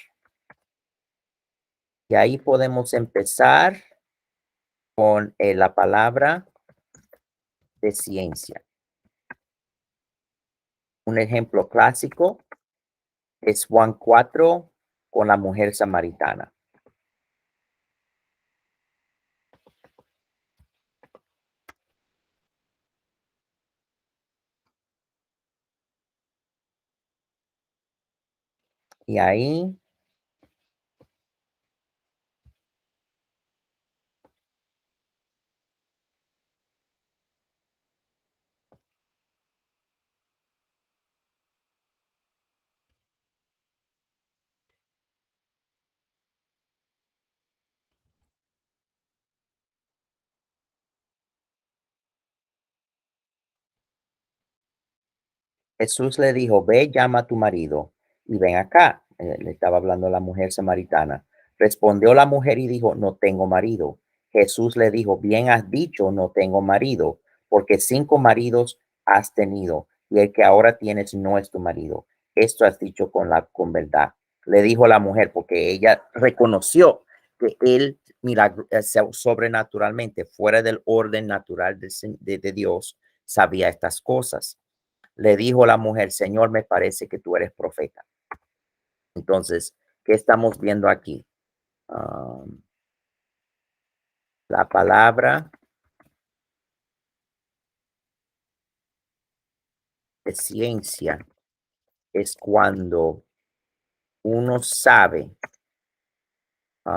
A: Y ahí podemos empezar con la palabra de ciencia. Un ejemplo clásico es Juan 4 con la mujer samaritana. Y ahí Jesús le dijo, ve, llama a tu marido y ven acá. Le estaba hablando a la mujer samaritana. Respondió la mujer y dijo, no tengo marido. Jesús le dijo, bien has dicho, no tengo marido, porque 5 maridos has tenido y el que ahora tienes no es tu marido. Esto has dicho con verdad. Le dijo la mujer, porque ella reconoció que él sobrenaturalmente, fuera del orden natural de Dios, sabía estas cosas. Le dijo la mujer, Señor, me parece que tú eres profeta. Entonces, ¿qué estamos viendo aquí? La palabra de ciencia es cuando uno sabe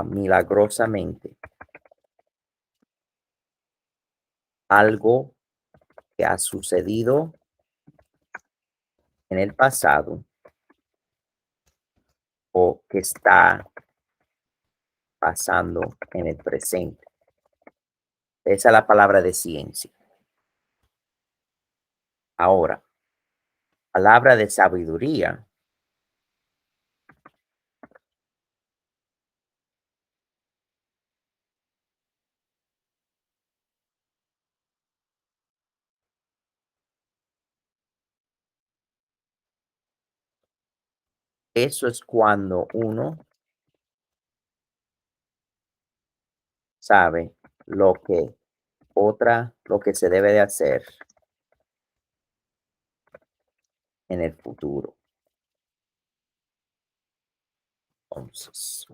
A: milagrosamente algo que ha sucedido en el pasado o que está pasando en el presente. Esa es la palabra de ciencia. Ahora, palabra de sabiduría eso es cuando uno sabe lo que se debe de hacer en el futuro. Entonces,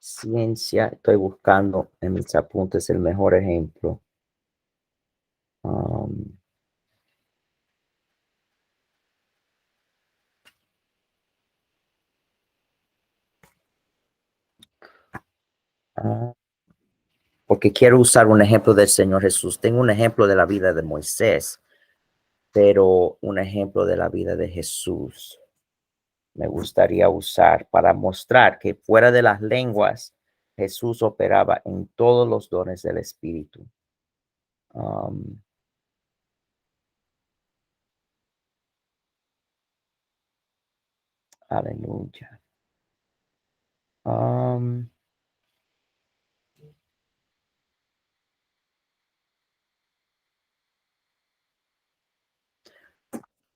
A: ciencia, estoy buscando en mis apuntes el mejor ejemplo. Um, porque quiero usar un ejemplo del Señor Jesús. Tengo un ejemplo de la vida de Moisés, pero un ejemplo de la vida de Jesús me gustaría usar para mostrar que fuera de las lenguas, Jesús operaba en todos los dones del Espíritu. Aleluya.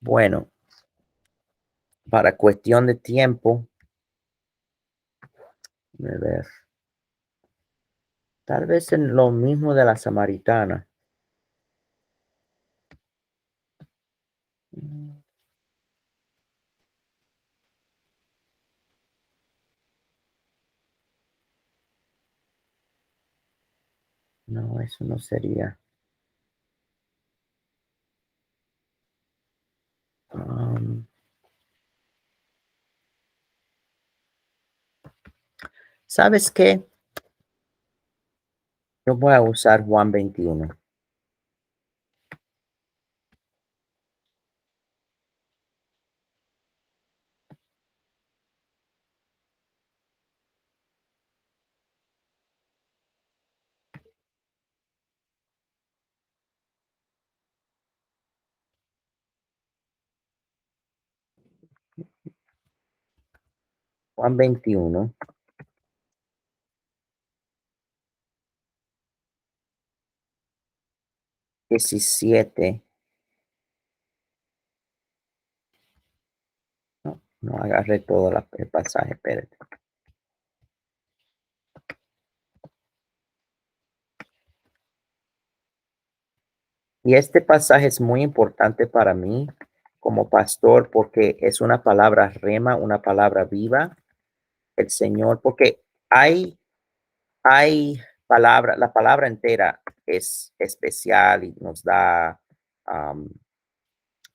A: Bueno, para cuestión de tiempo, a ver, tal vez en lo mismo de la samaritana. No, eso no sería. ¿Sabes qué? Yo voy a usar Juan 21. Juan 21. Diecisiete. No agarré todo el pasaje, espérate. Y este pasaje es muy importante para mí como pastor porque es una palabra rema, una palabra viva, el Señor, porque hay palabra, la palabra entera es especial y nos da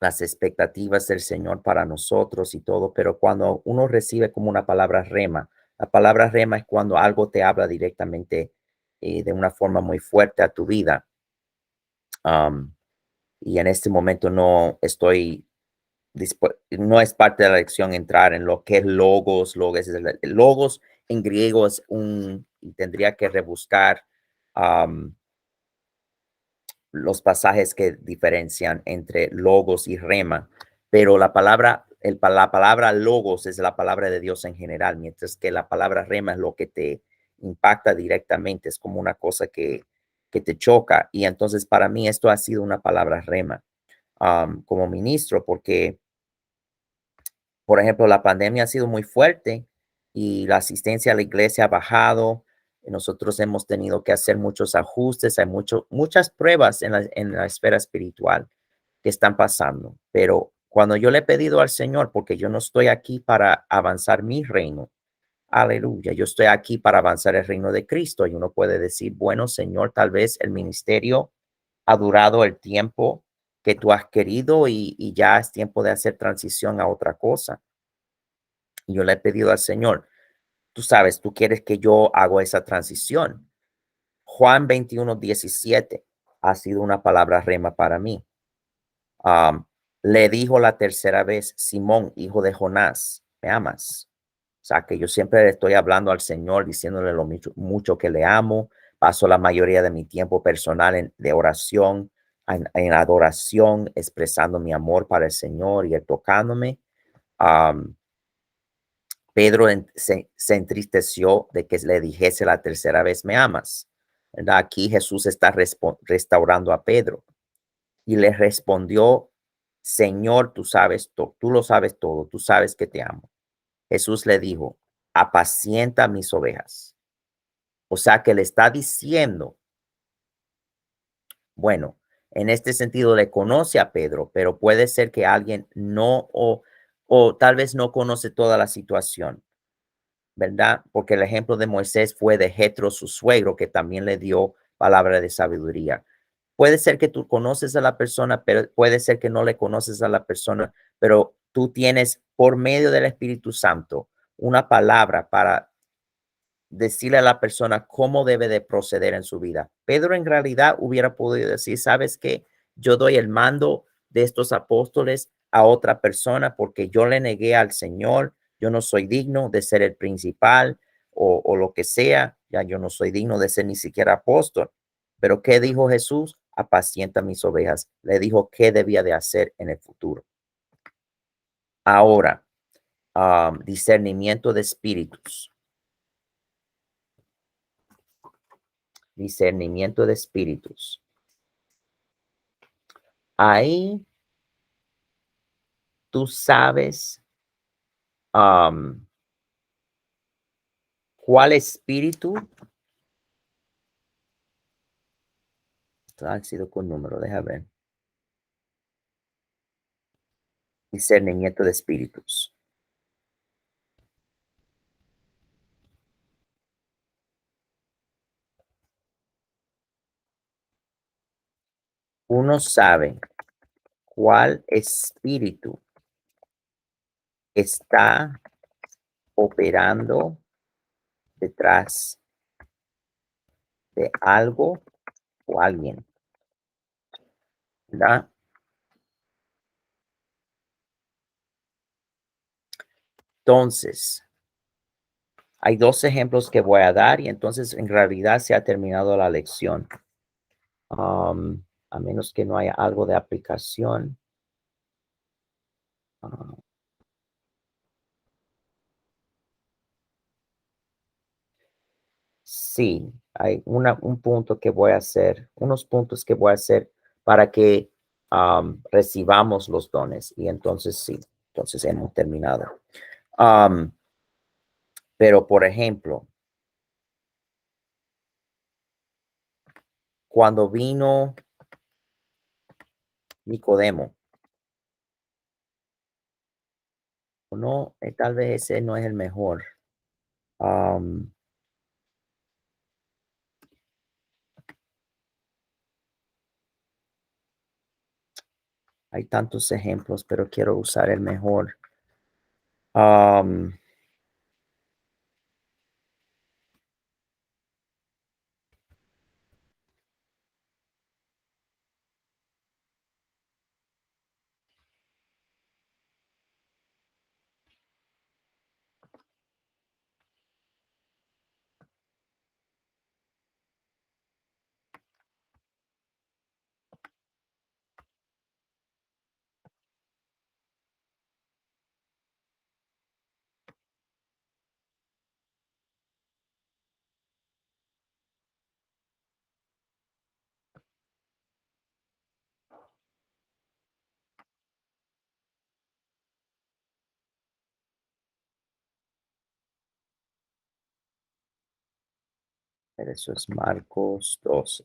A: las expectativas del Señor para nosotros y todo, pero cuando uno recibe como una palabra rema, la palabra rema es cuando algo te habla directamente de una forma muy fuerte a tu vida. Um, y en este momento no estoy, no es parte de la lección entrar en lo que es logos. Logos en griego es y tendría que rebuscar um, los pasajes que diferencian entre logos y rema, pero la palabra logos es la palabra de Dios en general, mientras que la palabra rema es lo que te impacta directamente, es como una cosa que te choca. Y entonces para mí esto ha sido una palabra rema como ministro, porque, por ejemplo, la pandemia ha sido muy fuerte y la asistencia a la iglesia ha bajado. Nosotros hemos tenido que hacer muchos ajustes, hay muchas pruebas en la esfera espiritual que están pasando, pero cuando yo le he pedido al Señor, porque yo no estoy aquí para avanzar mi reino, aleluya, yo estoy aquí para avanzar el reino de Cristo, y uno puede decir, bueno, Señor, tal vez el ministerio ha durado el tiempo que tú has querido y ya es tiempo de hacer transición a otra cosa. Y yo le he pedido al Señor, tú sabes, tú quieres que yo haga esa transición. Juan 21:17 ha sido una palabra rema para mí. Um, Le dijo la tercera vez, Simón, hijo de Jonás, ¿me amas? O sea, que yo siempre le estoy hablando al Señor, diciéndole lo mucho que le amo. Paso la mayoría de mi tiempo personal de oración, en adoración, expresando mi amor para el Señor y él tocándome. Um, Pedro se entristeció de que le dijese la tercera vez, ¿me amas? ¿Verdad? Aquí Jesús está restaurando a Pedro y le respondió, Señor, tú sabes todo, tú lo sabes todo, tú sabes que te amo. Jesús le dijo, apacienta mis ovejas. O sea que le está diciendo, bueno, en este sentido le conoce a Pedro, pero puede ser que alguien no o tal vez no conoce toda la situación, ¿verdad? Porque el ejemplo de Moisés fue de Jetro, su suegro, que también le dio palabra de sabiduría. Puede ser que tú conoces a la persona, pero puede ser que no le conoces a la persona, pero tú tienes por medio del Espíritu Santo una palabra para decirle a la persona cómo debe de proceder en su vida. Pedro en realidad hubiera podido decir, ¿sabes qué? Yo doy el mando de estos apóstoles a otra persona porque yo le negué al Señor, yo no soy digno de ser el principal o lo que sea, ya yo no soy digno de ser ni siquiera apóstol. Pero ¿qué dijo Jesús? Apacienta mis ovejas. Le dijo qué debía de hacer en el futuro. Ahora, discernimiento de espíritus. Discernimiento de espíritus. Ahí tú sabes cuál espíritu ha sido con número, deja ver. Discernimiento de espíritus. Uno sabe cuál espíritu está operando detrás de algo o alguien, ¿verdad? Entonces, hay dos ejemplos que voy a dar y entonces en realidad se ha terminado la lección. A menos que no haya algo de aplicación. sí, hay un punto que voy a hacer, unos puntos que voy a hacer para que recibamos los dones. Y entonces sí, entonces hemos terminado. Am, pero, por ejemplo, cuando vino Nicodemo, no, tal vez ese no es el mejor. Am, hay tantos ejemplos, pero quiero usar el mejor. Am, eso es Marcos 12.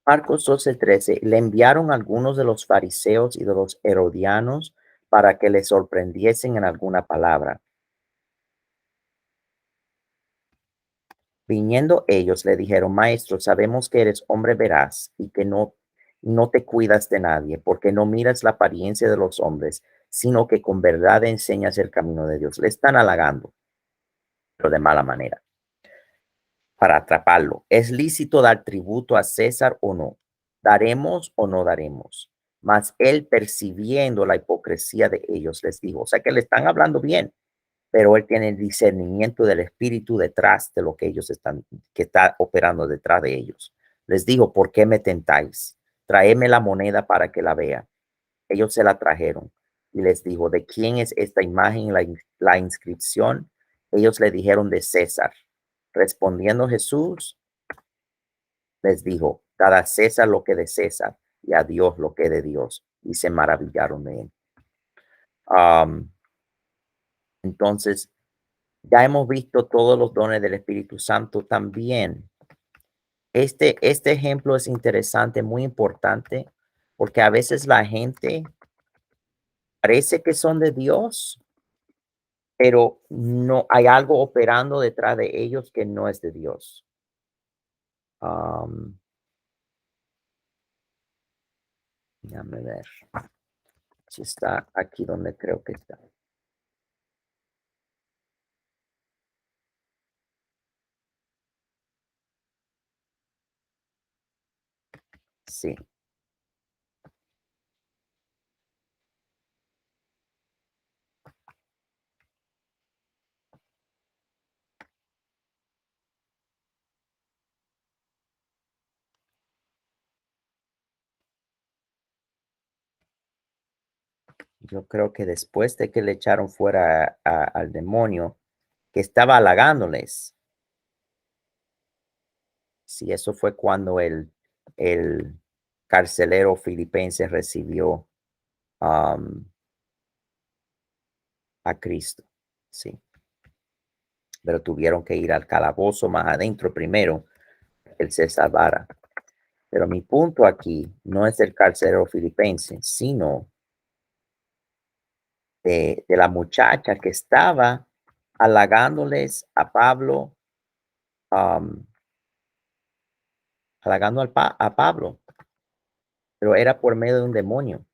A: Marcos 12:13. Le enviaron algunos de los fariseos y de los herodianos para que le sorprendiesen en alguna palabra. Viniendo ellos le dijeron: Maestro, sabemos que eres hombre veraz y que no te cuidas de nadie, porque no miras la apariencia de los hombres, sino que con verdad enseñas el camino de Dios. Le están halagando, pero de mala manera, para atraparlo. ¿Es lícito dar tributo a César o no? ¿Daremos o no daremos? Mas él, percibiendo la hipocresía de ellos, les dijo, o sea que le están hablando bien, pero él tiene el discernimiento del espíritu detrás de lo que ellos están, que está operando detrás de ellos. Les dijo: ¿por qué me tentáis? Traedme la moneda para que la vea. Ellos se la trajeron y les dijo: ¿de quién es esta imagen y la inscripción? Ellos le dijeron: de César. Respondiendo Jesús, les dijo: dad a César lo que de César y a Dios lo que de Dios. Y se maravillaron de él. Entonces, ya hemos visto todos los dones del Espíritu Santo también. Este ejemplo es interesante, muy importante, porque a veces la gente parece que son de Dios, pero no hay algo operando detrás de ellos que no es de Dios. Déjame ver si está aquí donde creo que está. Sí. Yo creo que después de que le echaron fuera al demonio que estaba halagándoles, sí, eso fue cuando el carcelero filipense recibió a Cristo, sí. Pero tuvieron que ir al calabozo más adentro primero, que él se salvara. Pero mi punto aquí no es el carcelero filipense, sino de la muchacha que estaba halagándoles a Pablo, halagando a Pablo, pero era por medio de un demonio.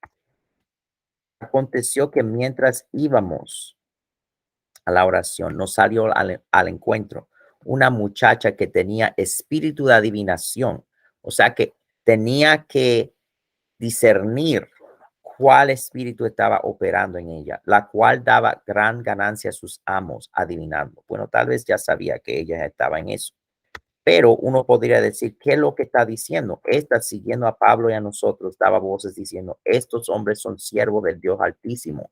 A: Aconteció que mientras íbamos a la oración, nos salió al encuentro una muchacha que tenía espíritu de adivinación, o sea que tenía que discernir cuál espíritu estaba operando en ella, la cual daba gran ganancia a sus amos, adivinando. Bueno, tal vez ya sabía que ella estaba en eso, pero uno podría decir, ¿qué es lo que está diciendo? Está siguiendo a Pablo y a nosotros, daba voces diciendo, estos hombres son siervos del Dios Altísimo,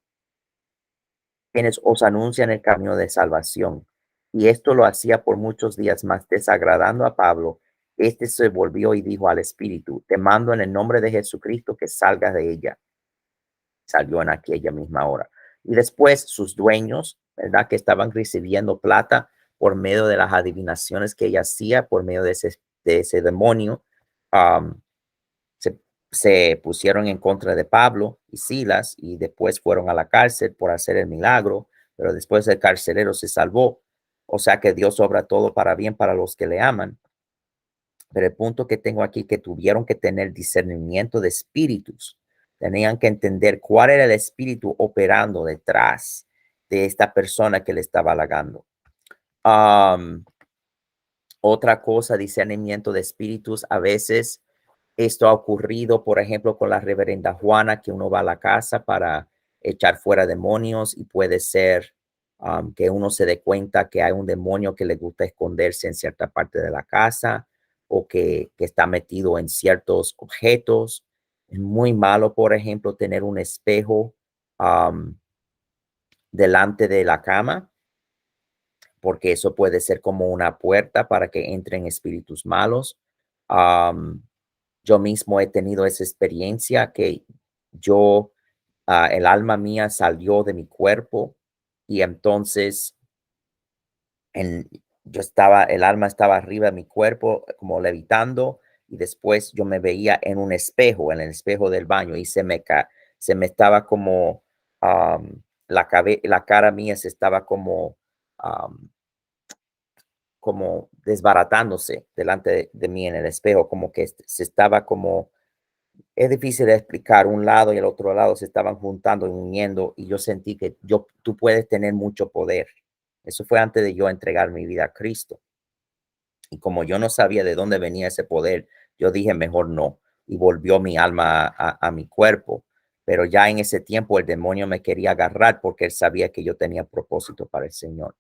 A: quienes os anuncian el camino de salvación. Y esto lo hacía por muchos días más, desagradando a Pablo. Este se volvió y dijo al espíritu, te mando en el nombre de Jesucristo que salgas de ella. Salió en aquella misma hora. Y después sus dueños, ¿verdad? Que estaban recibiendo plata por medio de las adivinaciones que ella hacía, por medio de ese demonio, um, se, se pusieron en contra de Pablo y Silas y después fueron a la cárcel por hacer el milagro, pero después el carcelero se salvó. O sea que Dios obra todo para bien para los que le aman. Pero el punto que tengo aquí que tuvieron que tener discernimiento de espíritus. Tenían que entender cuál era el espíritu operando detrás de esta persona que le estaba halagando. Otra cosa, discernimiento de espíritus. A veces esto ha ocurrido, por ejemplo, con la reverenda Juana, que uno va a la casa para echar fuera demonios y puede ser que uno se dé cuenta que hay un demonio que le gusta esconderse en cierta parte de la casa o que está metido en ciertos objetos. Es muy malo, por ejemplo, tener un espejo delante de la cama, porque eso puede ser como una puerta para que entren espíritus malos. Um, yo mismo he tenido esa experiencia que yo, el alma mía salió de mi cuerpo y entonces en, el alma estaba arriba de mi cuerpo como levitando y después yo me veía en un espejo, en el espejo del baño y se me estaba como, la cara mía se estaba um, como desbaratándose delante de mí en el espejo, como que se estaba como, es difícil de explicar, un lado y el otro lado se estaban juntando y uniendo y yo sentí que tú puedes tener mucho poder. Eso fue antes de yo entregar mi vida a Cristo. Y como yo no sabía de dónde venía ese poder, yo dije, mejor no. Y volvió mi alma a mi cuerpo. Pero ya en ese tiempo el demonio me quería agarrar porque él sabía que yo tenía propósito para el Señor.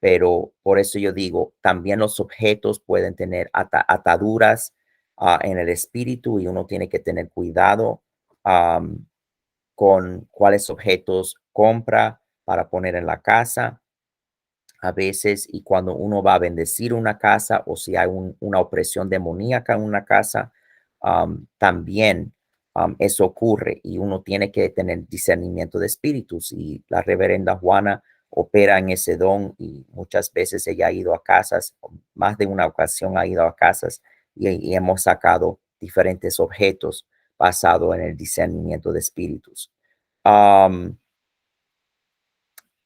A: Pero por eso yo digo, también los objetos pueden tener ataduras en el espíritu y uno tiene que tener cuidado con cuáles objetos compra para poner en la casa a veces y cuando uno va a bendecir una casa o si hay una opresión demoníaca en una casa, también eso ocurre y uno tiene que tener discernimiento de espíritus y la reverenda Juana opera en ese don y muchas veces ella ha ido a casas, más de una ocasión ha ido a casas y hemos sacado diferentes objetos basado en el discernimiento de espíritus.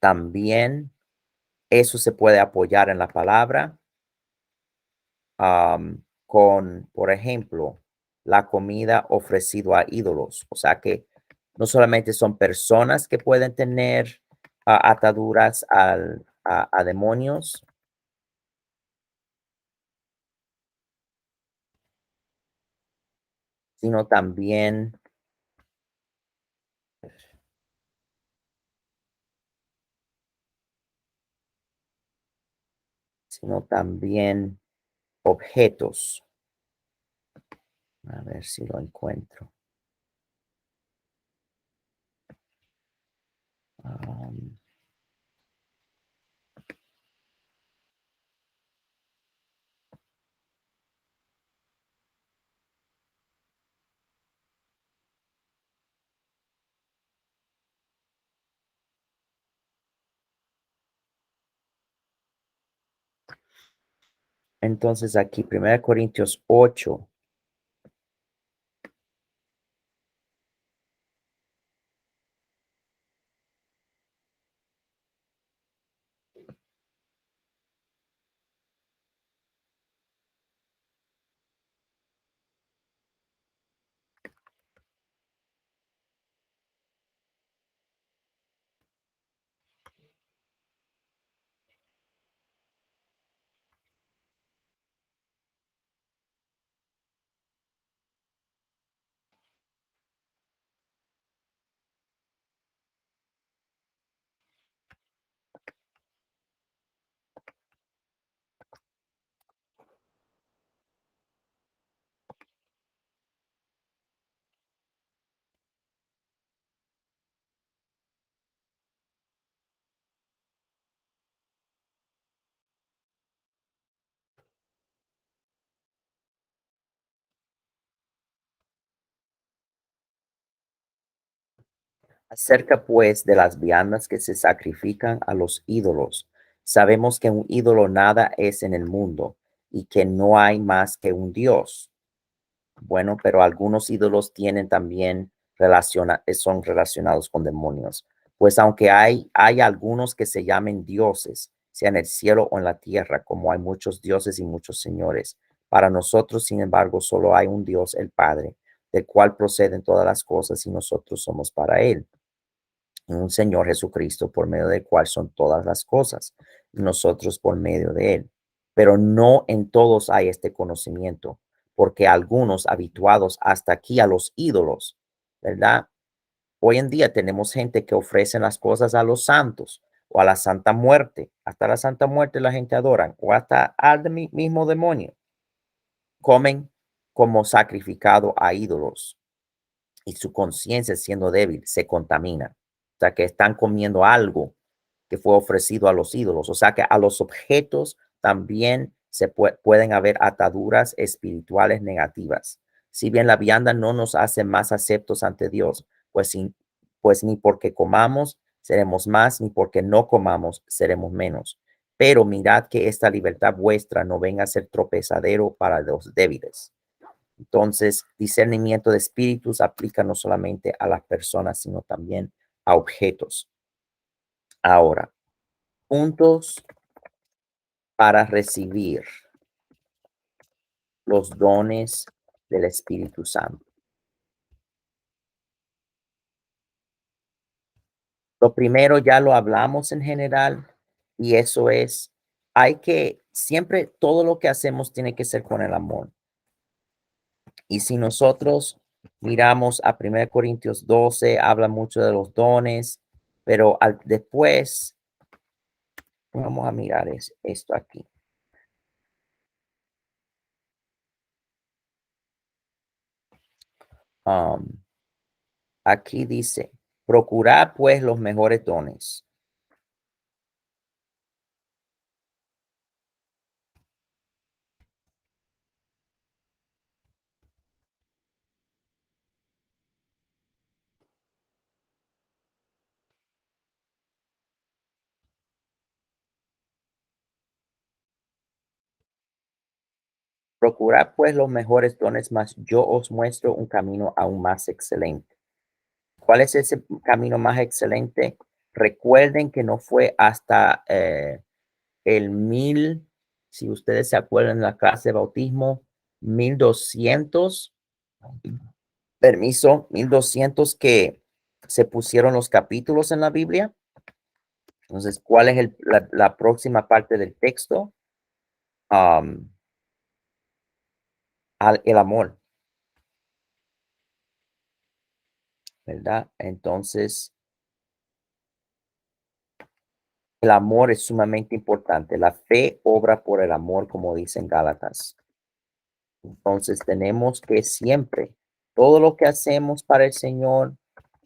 A: También eso se puede apoyar en la palabra con, por ejemplo, la comida ofrecido a ídolos. O sea que no solamente son personas que pueden tener ataduras a demonios, sino también, sino también objetos. A ver si lo encuentro. Um, entonces aquí, 1 Corintios 8. Acerca pues de las viandas que se sacrifican a los ídolos, sabemos que un ídolo nada es en el mundo y que no hay más que un Dios. Bueno, pero algunos ídolos tienen también son relacionados con demonios. Pues aunque hay algunos que se llamen dioses, sea en el cielo o en la tierra, como hay muchos dioses y muchos señores, para nosotros, sin embargo, solo hay un Dios, el Padre, del cual proceden todas las cosas y nosotros somos para Él. Y un Señor Jesucristo, por medio del cual son todas las cosas, y nosotros por medio de Él. Pero no en todos hay este conocimiento, porque algunos habituados hasta aquí a los ídolos, ¿verdad? Hoy en día tenemos gente que ofrece las cosas a los santos o a la Santa Muerte. Hasta la Santa Muerte la gente adora, o hasta al mismo demonio. Comen como sacrificado a ídolos y su conciencia, siendo débil, se contamina. O sea, que están comiendo algo que fue ofrecido a los ídolos. O sea, que a los objetos también pueden haber ataduras espirituales negativas. Si bien la vianda no nos hace más aceptos ante Dios, pues ni porque comamos seremos más, ni porque no comamos seremos menos. Pero mirad que esta libertad vuestra no venga a ser tropezadero para los débiles. Entonces, discernimiento de espíritus aplica no solamente a las personas, sino también a objetos. Ahora, puntos para recibir los dones del Espíritu Santo. Lo primero ya lo hablamos en general y eso es, hay que siempre todo lo que hacemos tiene que ser con el amor. Y si nosotros miramos a 1 Corintios 12, habla mucho de los dones, pero después vamos a mirar esto aquí. Aquí dice, procurad pues los mejores dones. Procurad pues los mejores dones, mas yo os muestro un camino aún más excelente. ¿Cuál es ese camino más excelente? Recuerden que no fue hasta el 1000, si ustedes se acuerdan, en la clase de bautismo, 1200, 1200 que se pusieron los capítulos en la Biblia. Entonces, ¿cuál es la próxima parte del texto? El amor, ¿verdad? Entonces, el amor es sumamente importante. La fe obra por el amor, como dicen Gálatas. Entonces, tenemos que siempre, todo lo que hacemos para el Señor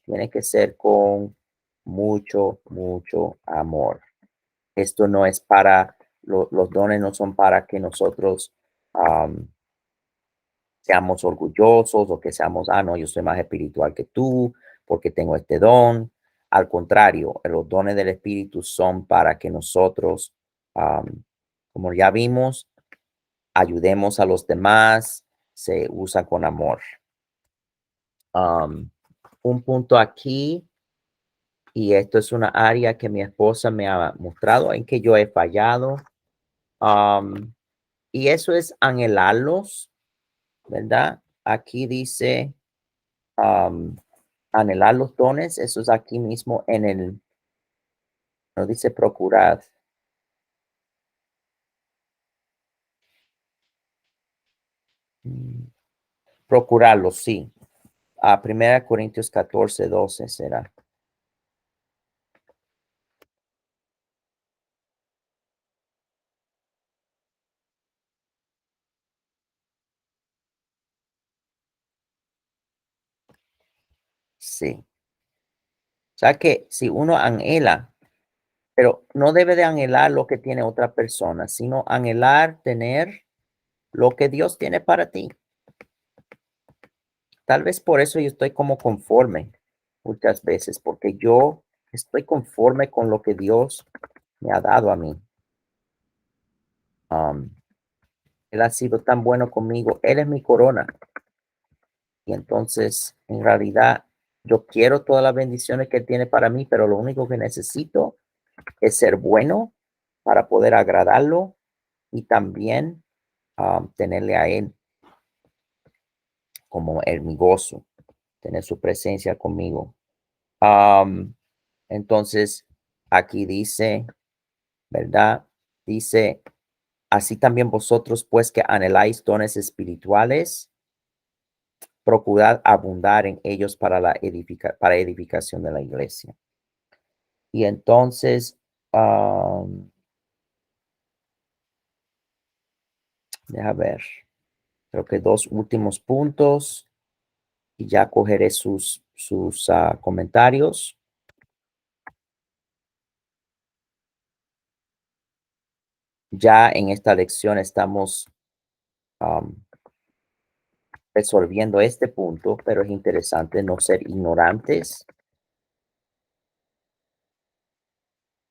A: tiene que ser con mucho, mucho amor. Esto no es para, los dones no son para que nosotros seamos orgullosos o que seamos, no, yo soy más espiritual que tú porque tengo este don. Al contrario, los dones del Espíritu son para que nosotros, como ya vimos, ayudemos a los demás, se usa con amor. Un punto aquí, y esto es una área que mi esposa me ha mostrado en que yo he fallado, y eso es anhelarlos, ¿verdad? Aquí dice, anhelar los dones, eso es aquí mismo no dice procurar. Procurarlos, sí. A 1 Corintios 14, 12 será. Sí. O sea que si uno anhela, pero no debe de anhelar lo que tiene otra persona, sino anhelar tener lo que Dios tiene para ti. Tal vez por eso yo estoy como conforme, muchas veces porque yo estoy conforme con lo que Dios me ha dado a mí. Um, Él ha sido tan bueno conmigo. Él es mi corona. Y entonces, en realidad, yo quiero todas las bendiciones que Él tiene para mí, pero lo único que necesito es ser bueno para poder agradarlo y también tenerle a Él como mi gozo, tener su presencia conmigo. Um, entonces, aquí dice, ¿verdad? Dice, así también vosotros, pues que anheláis dones espirituales, procurad abundar en ellos para para edificación de la iglesia. Y entonces, deja ver, creo que dos últimos puntos y ya cogeré sus comentarios. Ya en esta lección estamos resolviendo este punto, pero es interesante no ser ignorantes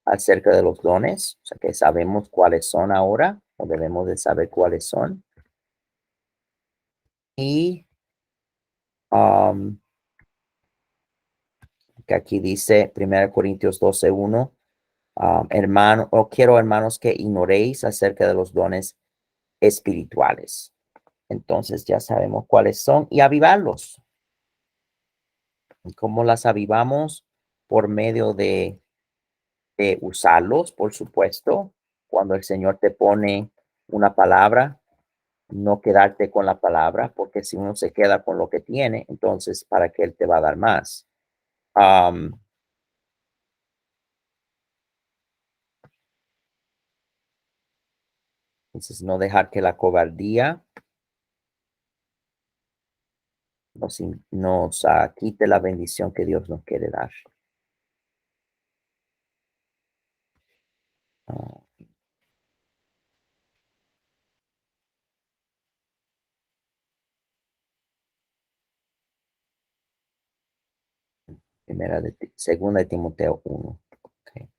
A: acerca de los dones, o sea que sabemos cuáles son ahora, o debemos de saber cuáles son. Y que aquí dice 1 Corintios 12:1, hermano, o quiero hermanos que ignoréis acerca de los dones espirituales. Entonces ya sabemos cuáles son y avivarlos. ¿Cómo las avivamos? Por medio de usarlos, por supuesto. Cuando el Señor te pone una palabra, no quedarte con la palabra, porque si uno se queda con lo que tiene, entonces, ¿para qué Él te va a dar más? Entonces, no dejar que la cobardía nos quite la bendición que Dios nos quiere dar. Ah, segunda de Timoteo 1. Okay.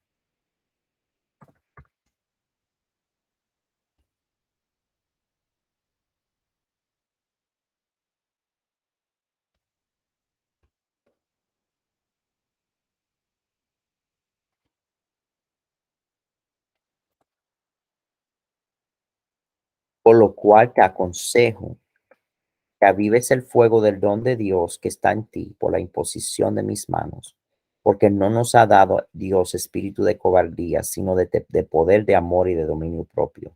A: Por lo cual te aconsejo que avives el fuego del don de Dios que está en ti por la imposición de mis manos, porque no nos ha dado Dios espíritu de cobardía, sino de poder, de amor y de dominio propio.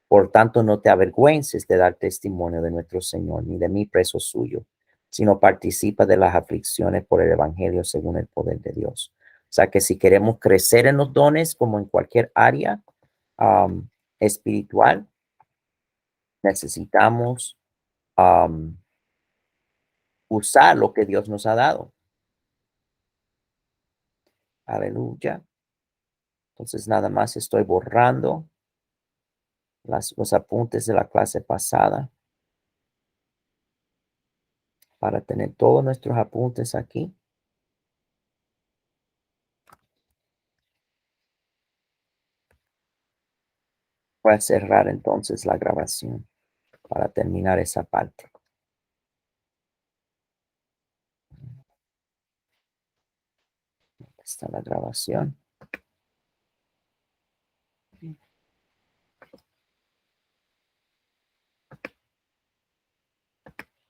A: Por tanto, no te avergüences de dar testimonio de nuestro Señor, ni de mí preso suyo, sino participa de las aflicciones por el Evangelio según el poder de Dios. O sea que si queremos crecer en los dones, como en cualquier área espiritual, necesitamos usar lo que Dios nos ha dado. Aleluya. Entonces nada más estoy borrando los apuntes de la clase pasada para tener todos nuestros apuntes aquí. Voy a cerrar entonces la grabación para terminar esa parte. Está la grabación.